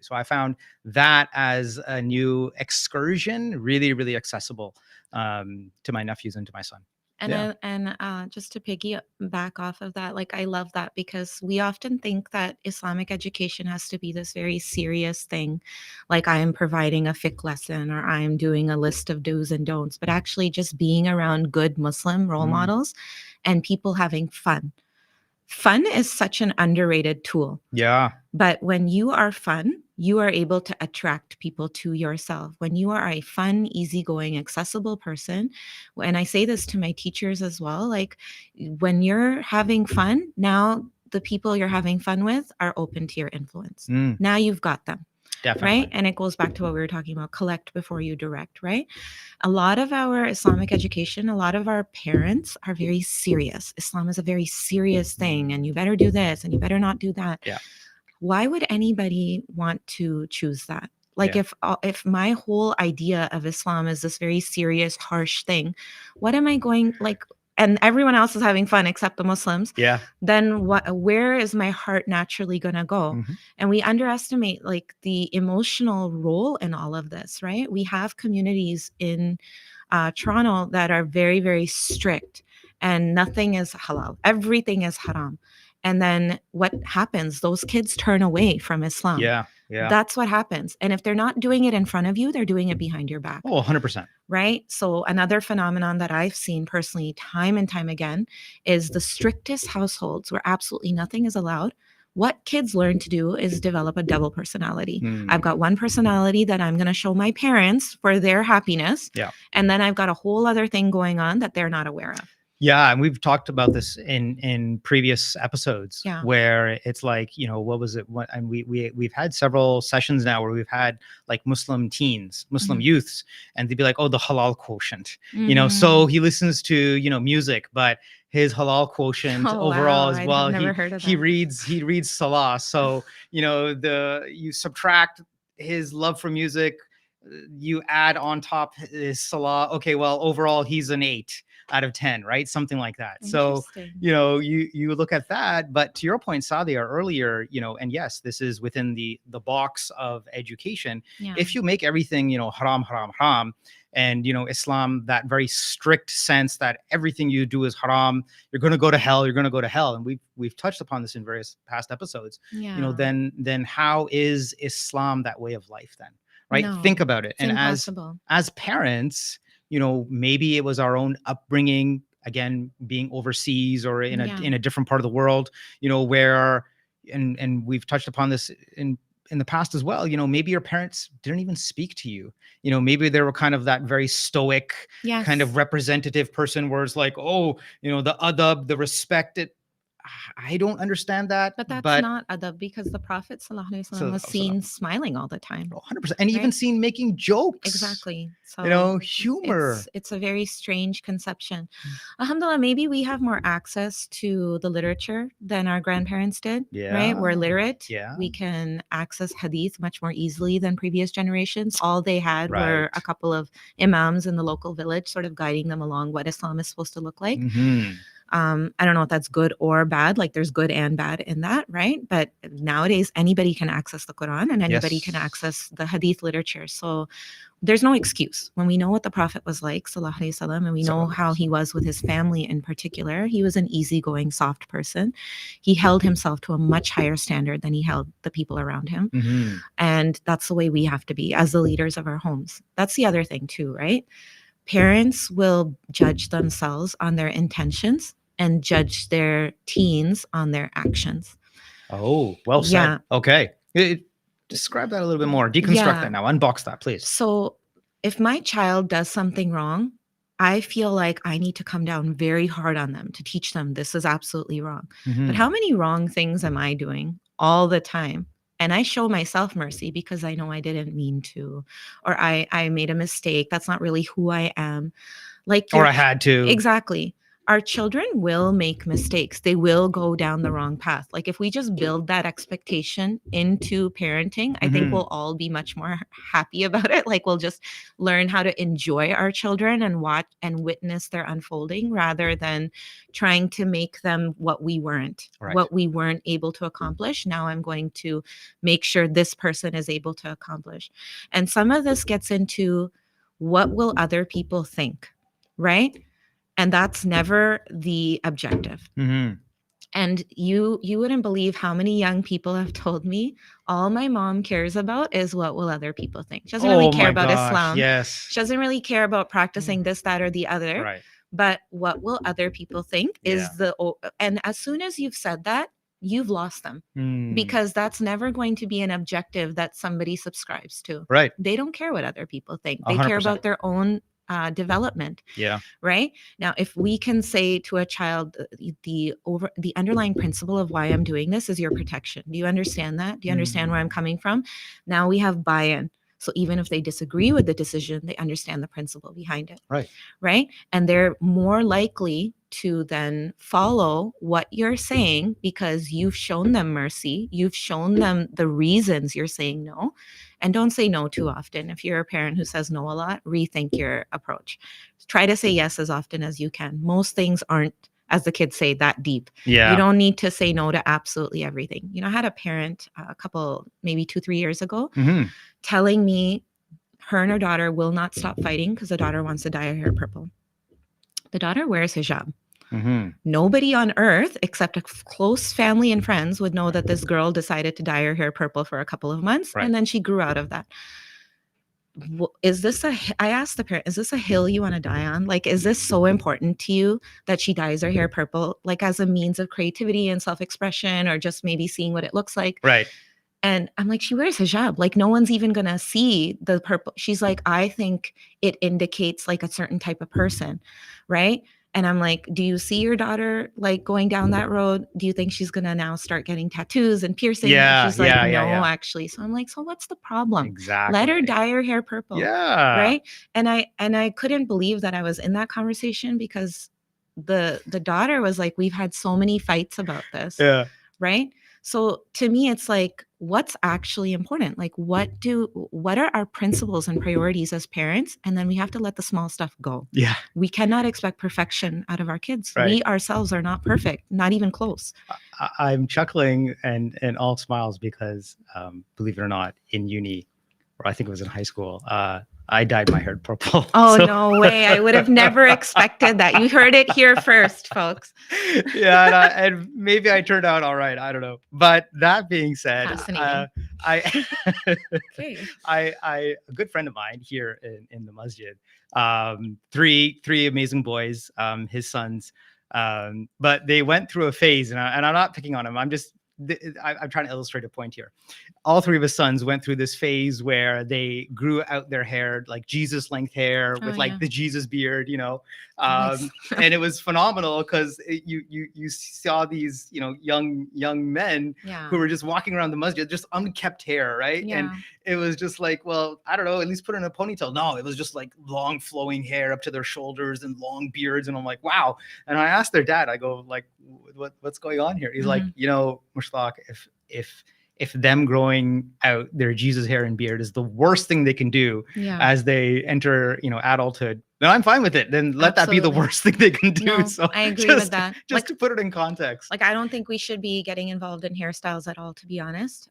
So I found that as a new excursion, really, really accessible to my nephews and to my son. And just to piggyback off of that, like I love that because we often think that Islamic education has to be this very serious thing, like I am providing a fiqh lesson or I am doing a list of do's and don'ts, but actually just being around good Muslim role models and people having fun. Fun is such an underrated tool. Yeah. But when you are fun, you are able to attract people to yourself. When you are a fun, easygoing, accessible person, and I say this to my teachers as well, like when you're having fun, now the people you're having fun with are open to your influence. Now you've got them. Definitely. Right. And it goes back to what we were talking about, collect before you direct, right? A lot of our Islamic education, a lot of our parents are very serious. Islam is a very serious thing and you better do this and you better not do that. Yeah. Why would anybody want to choose that? Like if my whole idea of Islam is this very serious, harsh thing, what am I going like? And everyone else is having fun except the Muslims. Yeah. Then where is my heart naturally going to go? And we underestimate like the emotional role in all of this, right? We have communities in Toronto that are very, very strict and nothing is halal. Everything is haram. And then what happens? Those kids turn away from Islam. Yeah. That's what happens. And if they're not doing it in front of you, they're doing it behind your back. Oh, 100%. Right? So another phenomenon that I've seen personally time and time again is the strictest households where absolutely nothing is allowed. What kids learn to do is develop a double personality. I've got one personality that I'm going to show my parents for their happiness. Yeah. And then I've got a whole other thing going on that they're not aware of. Yeah, and we've talked about this in previous episodes where it's like, what was it? And we've had several sessions now where we've had like Muslim teens, Muslim youths, and they'd be like, oh, the halal quotient, so he listens to, music, but his halal quotient overall as well. He reads Salah. So, you subtract his love for music, you add on top his Salah. Okay, well, overall, he's an 8 out of 10, right? Something like that. So, you look at that, but to your point, Saadia, earlier, and yes, this is within the box of education. Yeah. If you make everything, haram, haram, haram, and, Islam, that very strict sense that everything you do is haram, you're going to go to hell, And we've touched upon this in various past episodes. Yeah. Then how is Islam that way of life then? Right? No, think about it. And impossible. As parents, maybe it was our own upbringing again, being overseas or in Yeah. a different part of the world, where, and we've touched upon this in the past as well, maybe your parents didn't even speak to you. Maybe they were kind of that very stoic Yes. kind of representative person where it's like, oh, the adab, the respect. I don't understand that. But that's not adab, because the Prophet ﷺ was seen smiling all the time. 100%. And even seen making jokes. Exactly. So humor. It's a very strange conception. Alhamdulillah, maybe we have more access to the literature than our grandparents did. Yeah. Right? We're literate. Yeah. We can access hadith much more easily than previous generations. All they had were a couple of imams in the local village sort of guiding them along what Islam is supposed to look like. Mm-hmm. I don't know if that's good or bad. Like there's good and bad in that, right? But nowadays, anybody can access the Quran and anybody can access the hadith literature. So there's no excuse. When we know what the Prophet was like, sallallahu alaihi wasallam, and we know how he was with his family in particular, he was an easygoing, soft person. He held himself to a much higher standard than he held the people around him. Mm-hmm. And that's the way we have to be as the leaders of our homes. That's the other thing too, right? Parents will judge themselves on their intentions and judge their teens on their actions. Oh, well said. Yeah. Okay. Describe that a little bit more. Deconstruct that now. Unbox that, please. So if my child does something wrong, I feel like I need to come down very hard on them to teach them this is absolutely wrong. Mm-hmm. But how many wrong things am I doing all the time? And I show myself mercy because I know I didn't mean to, or I made a mistake. That's not really who I am. Or I had to. Exactly. Our children will make mistakes. They will go down the wrong path. Like if we just build that expectation into parenting, I think we'll all be much more happy about it. Like we'll just learn how to enjoy our children and watch and witness their unfolding rather than trying to make them what we weren't, what we weren't able to accomplish. Now I'm going to make sure this person is able to accomplish. And some of this gets into what will other people think, right? And that's never the objective. Mm-hmm. And you wouldn't believe how many young people have told me all my mom cares about is what will other people think. She doesn't really care about Islam. Yes. She doesn't really care about practicing this, that, or the other. Right. But what will other people think is and as soon as you've said that, you've lost them because that's never going to be an objective that somebody subscribes to. Right. They don't care what other people think. They 100%. care about their own development. Yeah. Right. Now, if we can say to a child, the underlying principle of why I'm doing this is your protection. Do you understand that? Do you understand where I'm coming from? Now we have buy-in. So even if they disagree with the decision, they understand the principle behind it. Right. Right. And they're more likely to then follow what you're saying because you've shown them mercy. You've shown them the reasons you're saying no. And don't say no too often. If you're a parent who says no a lot, rethink your approach. Try to say yes as often as you can. Most things aren't, as the kids say, that deep. Yeah. You don't need to say no to absolutely everything. I had a parent a couple, maybe 2-3 years ago, telling me her and her daughter will not stop fighting because the daughter wants to dye her hair purple. The daughter wears hijab. Nobody on earth except a close family and friends would know that this girl decided to dye her hair purple for a couple of months. And then she grew out of that. I asked the parent, is this a hill you want to die on? Like, is this so important to you that she dyes her hair purple, like as a means of creativity and self-expression or just maybe seeing what it looks like? Right. And I'm like, she wears hijab. Like no one's even going to see the purple. She's like, I think it indicates like a certain type of person. Right. And I'm like, do you see your daughter like going down that road? Do you think she's going to now start getting tattoos and piercings? Yeah. And she's like, no, actually. So I'm like, so what's the problem? Exactly. Let her dye her hair purple. Yeah. Right. And I couldn't believe that I was in that conversation because the daughter was like, we've had so many fights about this. Yeah. Right. So to me, it's like, what's actually important? Like, what are our principles and priorities as parents? And then we have to let the small stuff go. Yeah. We cannot expect perfection out of our kids. Right. We ourselves are not perfect, not even close. I'm chuckling and all smiles because, believe it or not, in uni, or I think it was in high school, I dyed my hair purple. Oh, so. No way. I would have never expected that. You heard it here first, folks. Yeah. And maybe I turned out all right. I don't know. But that being said, I, Okay. I, a good friend of mine here in the masjid, three amazing boys, his sons, but they went through a phase, and I'm not picking on him. I'm trying to illustrate a point here. All three of his sons went through this phase where they grew out their hair, like Jesus length hair with like the Jesus beard, Nice. and it was phenomenal because you saw these, young men Yeah. who were just walking around the masjid, just unkept hair, right? Yeah. And it was just like, well, I don't know, at least put in a ponytail. No, it was just like long flowing hair up to their shoulders and long beards. And I'm like, wow. And I asked their dad, I go, like, what's going on here? He's like, Mushtaq, if them growing out their Jesus hair and beard is the worst thing they can do as they enter, adulthood, then I'm fine with it. Then let that be the worst thing they can do. No, so I agree with that. Just to put it in context. Like, I don't think we should be getting involved in hairstyles at all, to be honest.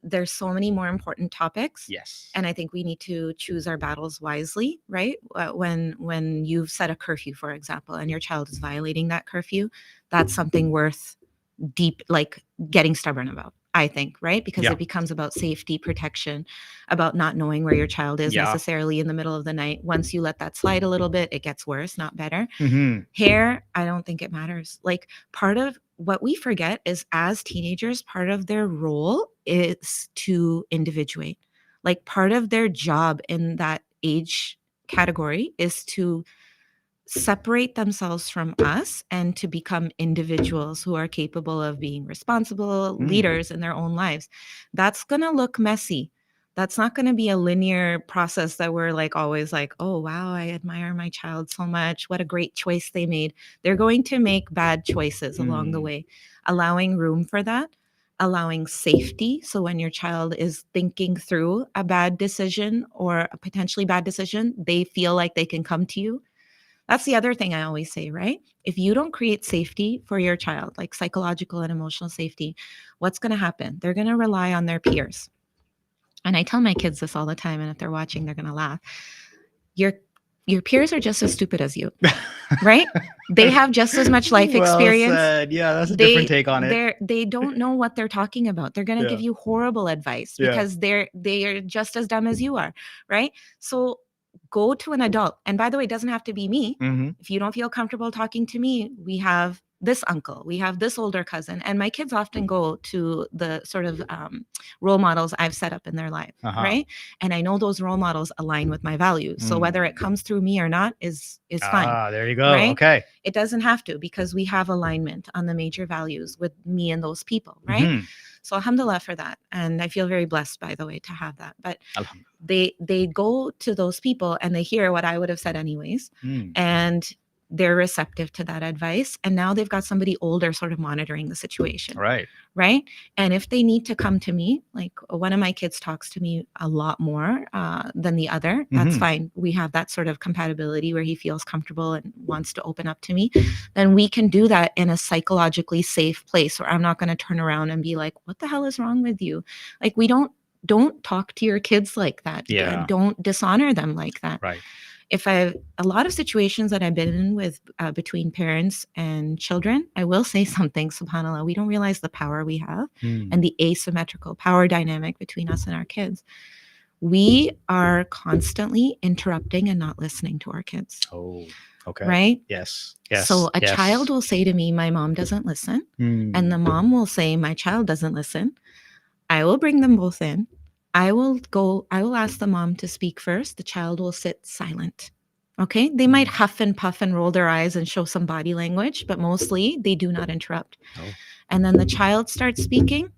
There's so many more important topics. Yes. And I think we need to choose our battles wisely, right? When you've set a curfew, for example, and your child is violating that curfew, that's something worth getting stubborn about, I think, right? Because it becomes about safety, protection, about not knowing where your child is necessarily in the middle of the night. Once you let that slide a little bit, it gets worse, not better. Hair, I don't think it matters. Like, part of what we forget is, as teenagers, part of their role is to individuate. Like, part of their job in that age category is to separate themselves from us and to become individuals who are capable of being responsible leaders in their own lives. That's going to look messy. That's not going to be a linear process that we're like always like, oh, wow, I admire my child so much. What a great choice they made. They're going to make bad choices along the way. Allowing room for that, allowing safety. So when your child is thinking through a bad decision or a potentially bad decision, they feel like they can come to you. That's the other thing I always say, right? If you don't create safety for your child, like psychological and emotional safety, what's going to happen? They're going to rely on their peers. And I tell my kids this all the time, and if they're watching, they're going to laugh. Your peers are just as stupid as you, right? They have just as much life experience. Said. Yeah, that's a different take on it. They don't know what they're talking about. They're going to give you horrible advice because they are just as dumb as you are, right? So go to an adult. And by the way, it doesn't have to be me. If you don't feel comfortable talking to me, we have this uncle, we have this older cousin. And my kids often go to the sort of role models I've set up in their life, right? And I know those role models align with my values. So whether it comes through me or not is fine. Ah, there you go. Right? Okay. It doesn't have to, because we have alignment on the major values with me and those people, right? So alhamdulillah for that. And I feel very blessed, by the way, to have that. But they go to those people and they hear what I would have said anyways. And they're receptive to that advice. And now they've got somebody older sort of monitoring the situation. Right. Right. And if they need to come to me, like one of my kids talks to me a lot more than the other, that's fine. We have that sort of compatibility where he feels comfortable and wants to open up to me. Then we can do that in a psychologically safe place where I'm not going to turn around and be like, what the hell is wrong with you? Like, we don't talk to your kids like that. Yeah. Don't dishonor them like that. Right. A lot of situations that I've been in with between parents and children, I will say something, subhanAllah, we don't realize the power we have and the asymmetrical power dynamic between us and our kids. We are constantly interrupting and not listening to our kids. Oh, okay. Right? Yes. So a child will say to me, my mom doesn't listen. And the mom will say, my child doesn't listen. I will bring them both in. I will ask the mom to speak first. The child will sit silent. Okay. They might huff and puff and roll their eyes and show some body language, but mostly they do not interrupt. Oh. And then the child starts speaking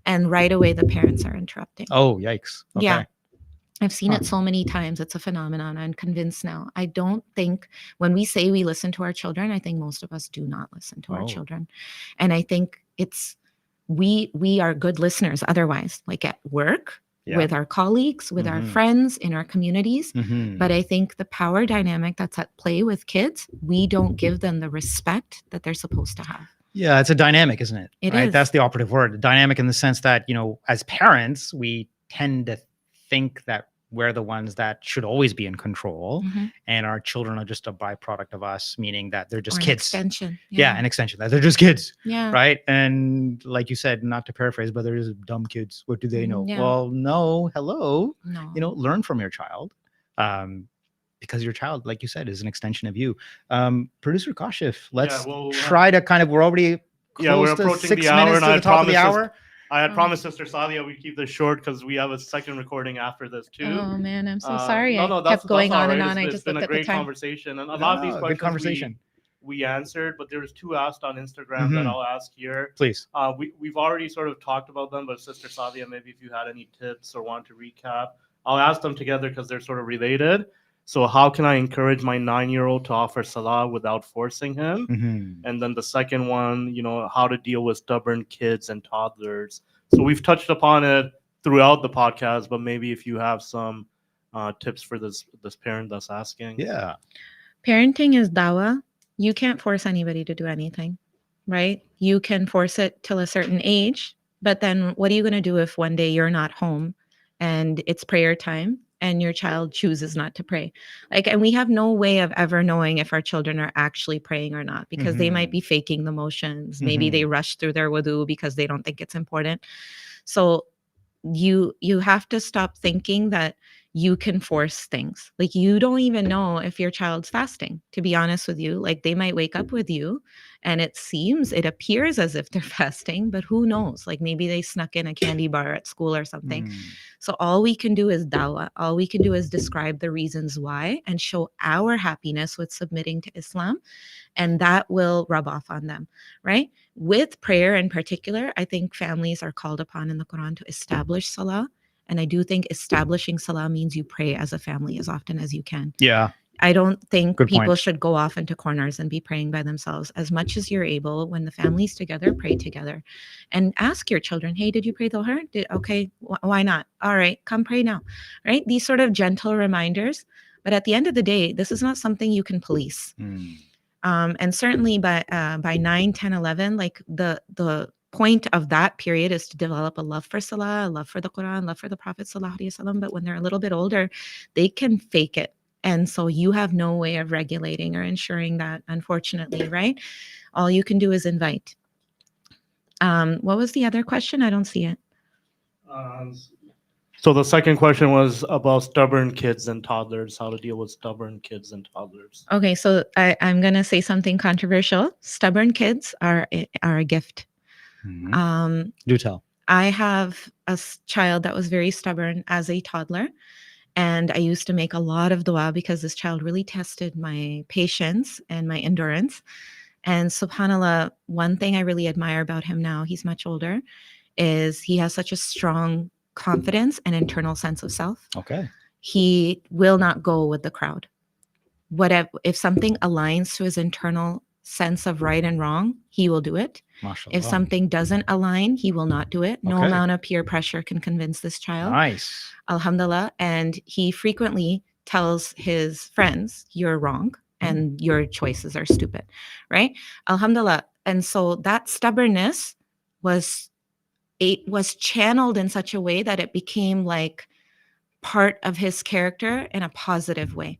and right away the parents are interrupting. Oh, yikes. Okay. Yeah. I've seen it so many times. It's a phenomenon. I'm convinced now. I don't think when we say we listen to our children, I think most of us do not listen to our children. And I think we are good listeners otherwise, like at work, with our colleagues, with our friends, in our communities. But I think the power dynamic that's at play with kids, we don't give them the respect that they're supposed to have. Yeah, it's a dynamic, isn't it? It right? is. That's the operative word. Dynamic in the sense that, as parents, we tend to think that we're the ones that should always be in control, Mhm. and our children are just a byproduct of us, meaning that they're just Or an kids. extension. Yeah, an extension. That they're just kids, Yeah. right? And like you said, not to paraphrase, but they're just dumb kids. What do they know? Yeah. Well, no, hello. No. Learn from your child. Because your child, like you said, is an extension of you. Producer Kashif, let's try to kind of, we're already close we're to approaching 6 the hour, minutes and to the top of the hour. I had promised Sister Saadia we keep this short because we have a second recording after this too. Oh man, I'm so sorry. No, I kept going on and on. It's I just been looked a at the great time. conversation, and a lot of these questions we answered, but there was 2 asked on Instagram that I'll ask here. Please. We've already sort of talked about them, but Sister Saadia, maybe if you had any tips or want to recap, I'll ask them together because they're sort of related. So how can I encourage my 9-year-old to offer salah without forcing him? And then the second one, how to deal with stubborn kids and toddlers. So we've touched upon it throughout the podcast, but maybe if you have some tips for this parent that's asking. Yeah. Parenting is dawah. You can't force anybody to do anything, right? You can force it till a certain age, but then what are you going to do if one day you're not home and it's prayer time and your child chooses not to pray? And we have no way of ever knowing if our children are actually praying or not, because they might be faking the motions. Maybe they rush through their wudu because they don't think it's important. So you have to stop thinking that you can force things. You don't even know if your child's fasting, to be honest with you. They might wake up with you and it appears as if they're fasting, but who knows? Maybe they snuck in a candy bar at school or something. So all we can do is dawah. All we can do is describe the reasons why and show our happiness with submitting to Islam, and that will rub off on them, right? With prayer in particular, I think families are called upon in the Quran to establish salah. And I do think establishing salah means you pray as a family as often as you can. Yeah. I don't think people should go off into corners and be praying by themselves. As much as you're able, when the family's together, pray together. And ask your children, hey, did you pray Dhuhr? Okay, why not? All right, come pray now, right? These sort of gentle reminders. But at the end of the day, this is not something you can police. And certainly by 9, 10, 11, the point of that period is to develop a love for salah, a love for the Quran, love for the Prophet sallallahu alaihi wasallam. But when they're a little bit older, they can fake it. And so you have no way of regulating or ensuring that, unfortunately, right? All you can do is invite. What was the other question? I don't see it. So the second question was about stubborn kids and toddlers, how to deal with stubborn kids and toddlers. Okay, so I'm going to say something controversial. Stubborn kids are a gift. Do tell. I have a child that was very stubborn as a toddler. And I used to make a lot of dua because this child really tested my patience and my endurance. And subhanAllah, one thing I really admire about him now, he's much older, is he has such a strong confidence and internal sense of self. Okay. He will not go with the crowd. Whatever, if something aligns to his internal sense of right and wrong, he will do it. MashaAllah. If something doesn't align, he will not do it. No amount of peer pressure can convince this child. Nice. Alhamdulillah. And he frequently tells his friends, you're wrong and your choices are stupid, right? Alhamdulillah. And so that stubbornness was channeled in such a way that it became like part of his character in a positive way.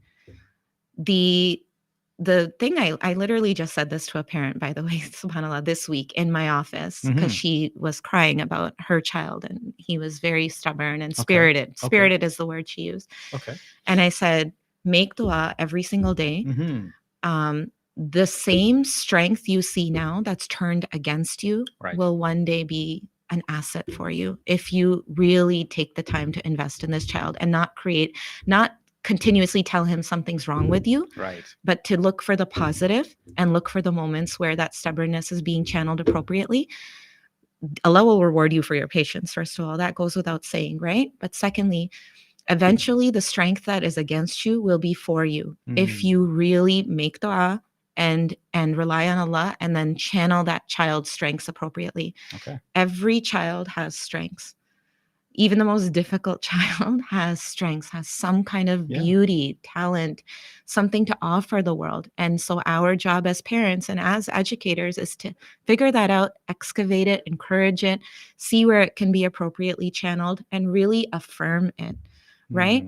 The thing I literally just said this to a parent, by the way, subhanAllah, this week in my office, because she was crying about her child and he was very stubborn and spirited. Okay. Spirited is the word she used. Okay. And I said, make dua every single day. The same strength you see now that's turned against you will one day be an asset for you if you really take the time to invest in this child and not continuously tell him something's wrong with you, but to look for the positive and look for the moments where that stubbornness is being channeled appropriately. Allah will reward you for your patience, first of all. That goes without saying, right? But secondly, eventually the strength that is against you will be for you if you really make dua and rely on Allah and then channel that child's strengths appropriately. Okay. Every child has strengths. Even the most difficult child has strengths, has some kind of beauty, talent, something to offer the world. And so our job as parents and as educators is to figure that out, excavate it, encourage it, see where it can be appropriately channeled, and really affirm it, right?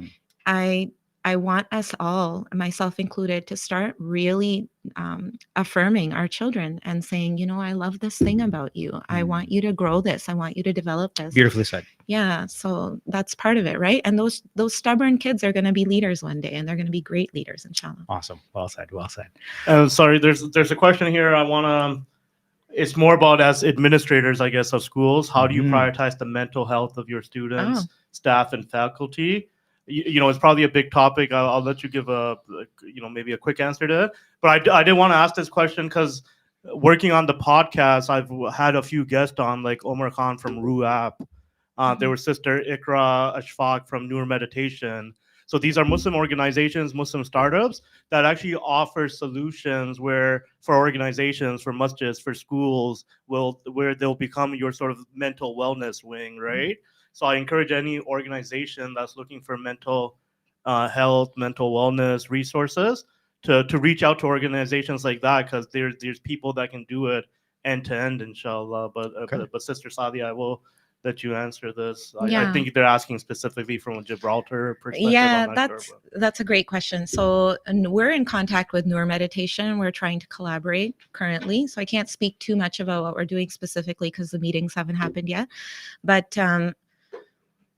I want us all, myself included, to start really affirming our children and saying, you know, I love this thing about you. I want you to grow this. I want you to develop this. Beautifully said. Yeah, so that's part of it, right? And those stubborn kids are going to be leaders one day, and they're going to be great leaders, inshallah. Awesome. Well said. Well said. Sorry, there's a question here. I want to. It's more about, as administrators, I guess, of schools. How do you prioritize the mental health of your students, staff, and faculty? You know, it's probably a big topic. I'll let you give maybe a quick answer to it. But I did want to ask this question because working on the podcast, I've had a few guests on, like Omar Khan from Ruap. There was Sister Ikra Ashfaq from Noor Meditation. So these are Muslim organizations, Muslim startups that actually offer solutions for organizations, for masjids, for schools, where they'll become your sort of mental wellness wing, right? So I encourage any organization that's looking for mental health, mental wellness resources to reach out to organizations like that, because there's people that can do it end to end, inshallah. But Sister Saadia, I will let you answer this. I think they're asking specifically from a Gibraltar perspective. Yeah, that's a great question. So we're in contact with Noor Meditation. We're trying to collaborate currently. So I can't speak too much about what we're doing specifically because the meetings haven't happened yet. But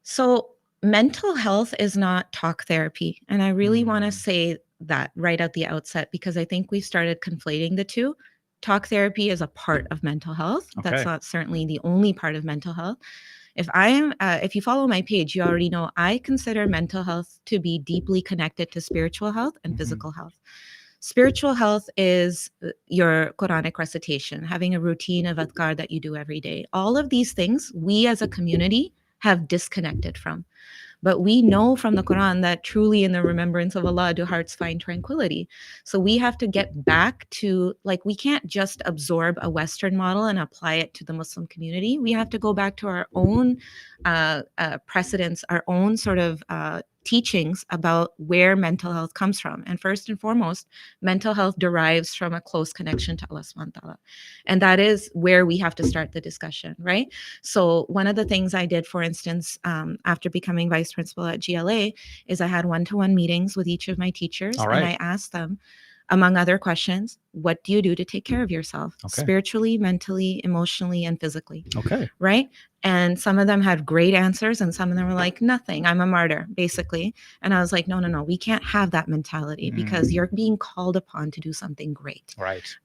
so mental health is not talk therapy. And I really want to say that right at the outset, because I think we've started conflating the two. Talk therapy is a part of mental health. Okay. That's not certainly the only part of mental health. If you follow my page, you already know I consider mental health to be deeply connected to spiritual health and physical health. Spiritual health is your Quranic recitation, having a routine of adhkar that you do every day. All of these things we as a community have disconnected from. But we know from the Quran that truly in the remembrance of Allah do hearts find tranquility. So we have to get back to, like, we can't just absorb a Western model and apply it to the Muslim community. We have to go back to our own precedents, our own sort of teachings about where mental health comes from. And first and foremost, mental health derives from a close connection to Allah subhanahu wa ta'ala. And that is where we have to start the discussion, right? So one of the things I did, for instance, after becoming vice principal at GLA, is I had one-to-one meetings with each of my teachers. And I asked them, among other questions, what do you do to take care of yourself? Spiritually, mentally, emotionally, and physically. Right? And some of them had great answers, and some of them were like, nothing, I'm a martyr, basically. And I was like, no, we can't have that mentality, because you're being called upon to do something great.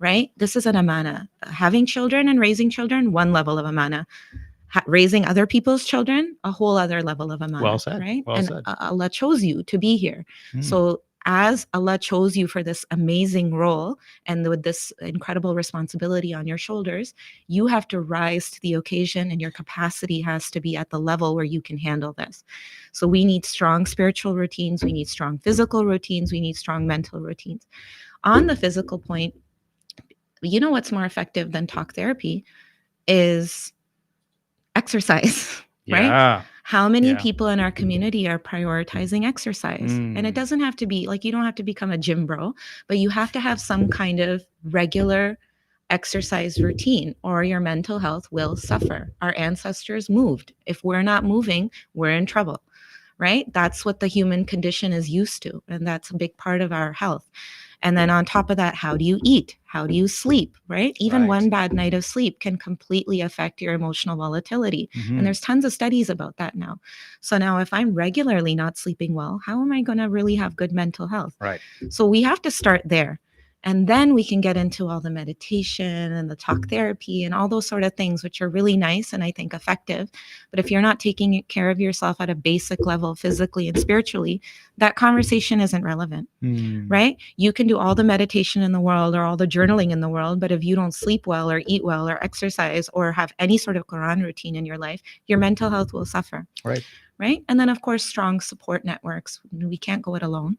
Right? This is an amana. Having children and raising children, one level of amana. Raising other people's children, a whole other level of amana. Well said. Right? Well said. Allah chose you to be here. So as Allah chose you for this amazing role and with this incredible responsibility on your shoulders, you have to rise to the occasion, and your capacity has to be at the level where you can handle this. So we need strong spiritual routines. We need strong physical routines. We need strong mental routines. On the physical point, you know what's more effective than talk therapy is exercise, right? How many people in our community are prioritizing exercise? And it doesn't have to be like, you don't have to become a gym bro, but you have to have some kind of regular exercise routine, or your mental health will suffer. Our ancestors moved. If we're not moving, we're in trouble, right? That's what the human condition is used to. And that's a big part of our health. And then on top of that, how do you eat? How do you sleep, right? Even one bad night of sleep can completely affect your emotional volatility. And there's tons of studies about that now. So now if I'm regularly not sleeping well, how am I going to really have good mental health? So we have to start there. And then we can get into all the meditation and the talk therapy and all those sort of things, which are really nice and I think effective. But if you're not taking care of yourself at a basic level, physically and spiritually, that conversation isn't relevant, right? You can do all the meditation in the world or all the journaling in the world, but if you don't sleep well or eat well or exercise or have any sort of Quran routine in your life, your mental health will suffer. Right? And then, of course, strong support networks. We can't go it alone.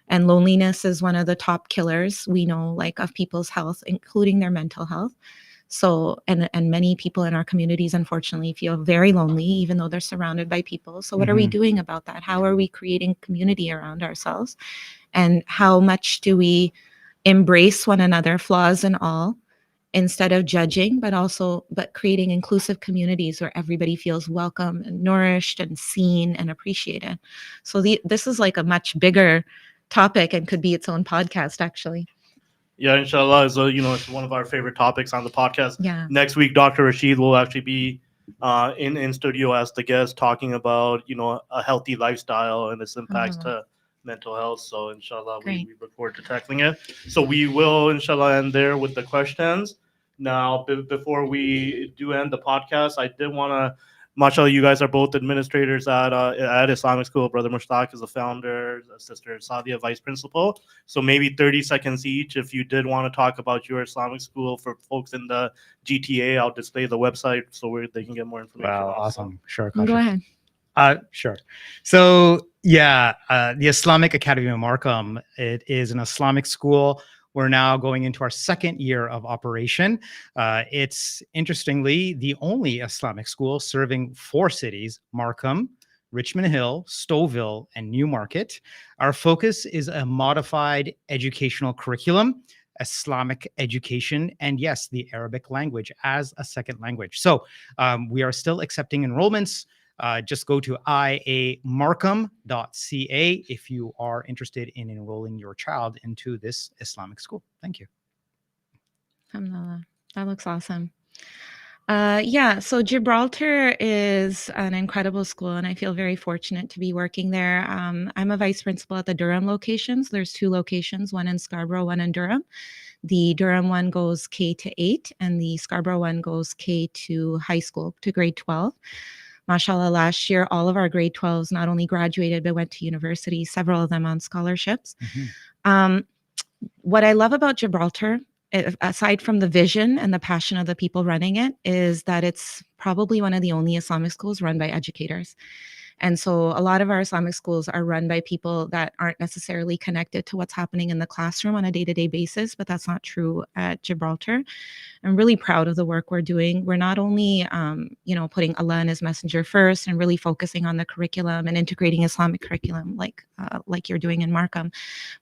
And loneliness is one of the top killers, we know, like, of people's health, including their mental health. So, and many people in our communities, unfortunately, feel very lonely, even though they're surrounded by people. So what are we doing about that? How are we creating community around ourselves? And how much do we embrace one another, flaws and all, instead of judging, but creating inclusive communities where everybody feels welcome and nourished and seen and appreciated. So this is like a much bigger topic and could be its own podcast, actually. Yeah, inshallah. So, it's one of our favorite topics on the podcast. Yeah. Next week, Dr. Rashid will actually be in studio as the guest, talking about, a healthy lifestyle and its impacts to mental health. So, inshallah, we look forward to tackling it. So we will, inshallah, end there with the questions. Now, before we do end the podcast, I did want to, mashallah, you guys are both administrators at Islamic School. Brother Mushtaq is the founder, Sister Saadia, vice principal. So maybe 30 seconds each. If you did want to talk about your Islamic school for folks in the GTA, I'll display the website so they can get more information. Wow, awesome. Sure. Go ahead. Sure. So the Islamic Academy of Markham, it is an Islamic school. We're now going into our second year of operation. It's interestingly the only Islamic school serving 4 cities: Markham, Richmond Hill, Stouffville, and Newmarket. Our focus is a modified educational curriculum, Islamic education, and yes, the Arabic language as a second language. So we are still accepting enrollments. Just go to iamarkham.ca if you are interested in enrolling your child into this Islamic school. Thank you. Alhamdulillah. That looks awesome. So Gibraltar is an incredible school, and I feel very fortunate to be working there. I'm a vice principal at the Durham locations. There's 2 locations, one in Scarborough, one in Durham. The Durham one goes K to 8, and the Scarborough one goes K to high school, to grade 12. Mashallah, last year, all of our grade 12s not only graduated, but went to university, several of them on scholarships. Mm-hmm. What I love about Gibraltar, aside from the vision and the passion of the people running it, is that it's probably one of the only Islamic schools run by educators. And so a lot of our Islamic schools are run by people that aren't necessarily connected to what's happening in the classroom on a day-to-day basis, but that's not true at Gibraltar. I'm really proud of the work we're doing. We're not only, putting Allah and His Messenger first and really focusing on the curriculum and integrating Islamic curriculum like you're doing in Markham,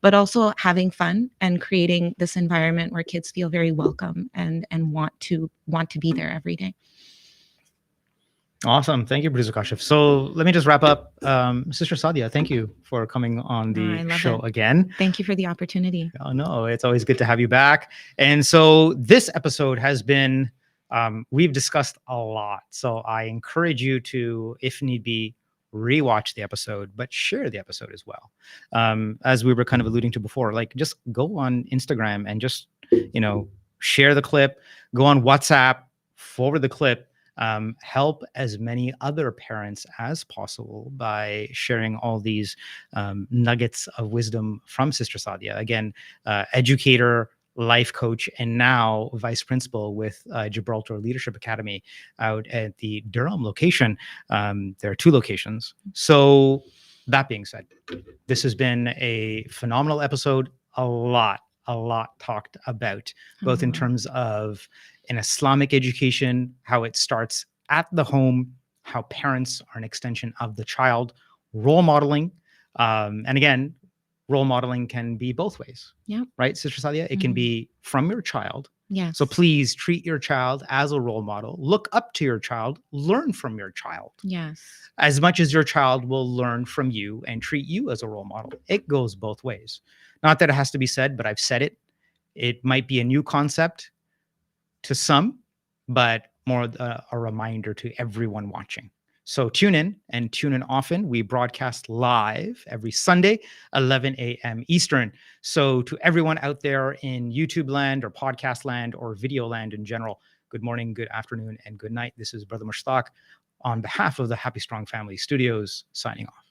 but also having fun and creating this environment where kids feel very welcome and want to be there every day. Awesome. Thank you, Producer Kashif. So let me just wrap up. Sister Saadia, thank you for coming on the show again. Thank you for the opportunity. Oh, no, it's always good to have you back. And so this episode has been, we've discussed a lot. So I encourage you to, if need be, rewatch the episode, but share the episode as well. As we were kind of alluding to before, like just go on Instagram and just, share the clip, go on WhatsApp, forward the clip. Help as many other parents as possible by sharing all these nuggets of wisdom from Sister Saadia. Again, educator, life coach, and now vice principal with Gibraltar Leadership Academy out at the Durham location. There are 2 locations. So that being said, this has been a phenomenal episode. A lot talked about, both in terms of an Islamic education, how it starts at the home, how parents are an extension of the child, role modeling. And again, role modeling can be both ways. Yeah. Right, Sister Saadia? It can be from your child. Yeah. So please treat your child as a role model. Look up to your child. Learn from your child. Yes. As much as your child will learn from you and treat you as a role model. It goes both ways. Not that it has to be said, but I've said it. It might be a new concept to some, but more a reminder to everyone watching. So tune in and tune in often. We broadcast live every Sunday, 11 a.m. Eastern. So to everyone out there in YouTube land or podcast land or video land in general, good morning, good afternoon, and good night. This is Brother Mushtaq on behalf of the Happy Strong Family Studios signing off.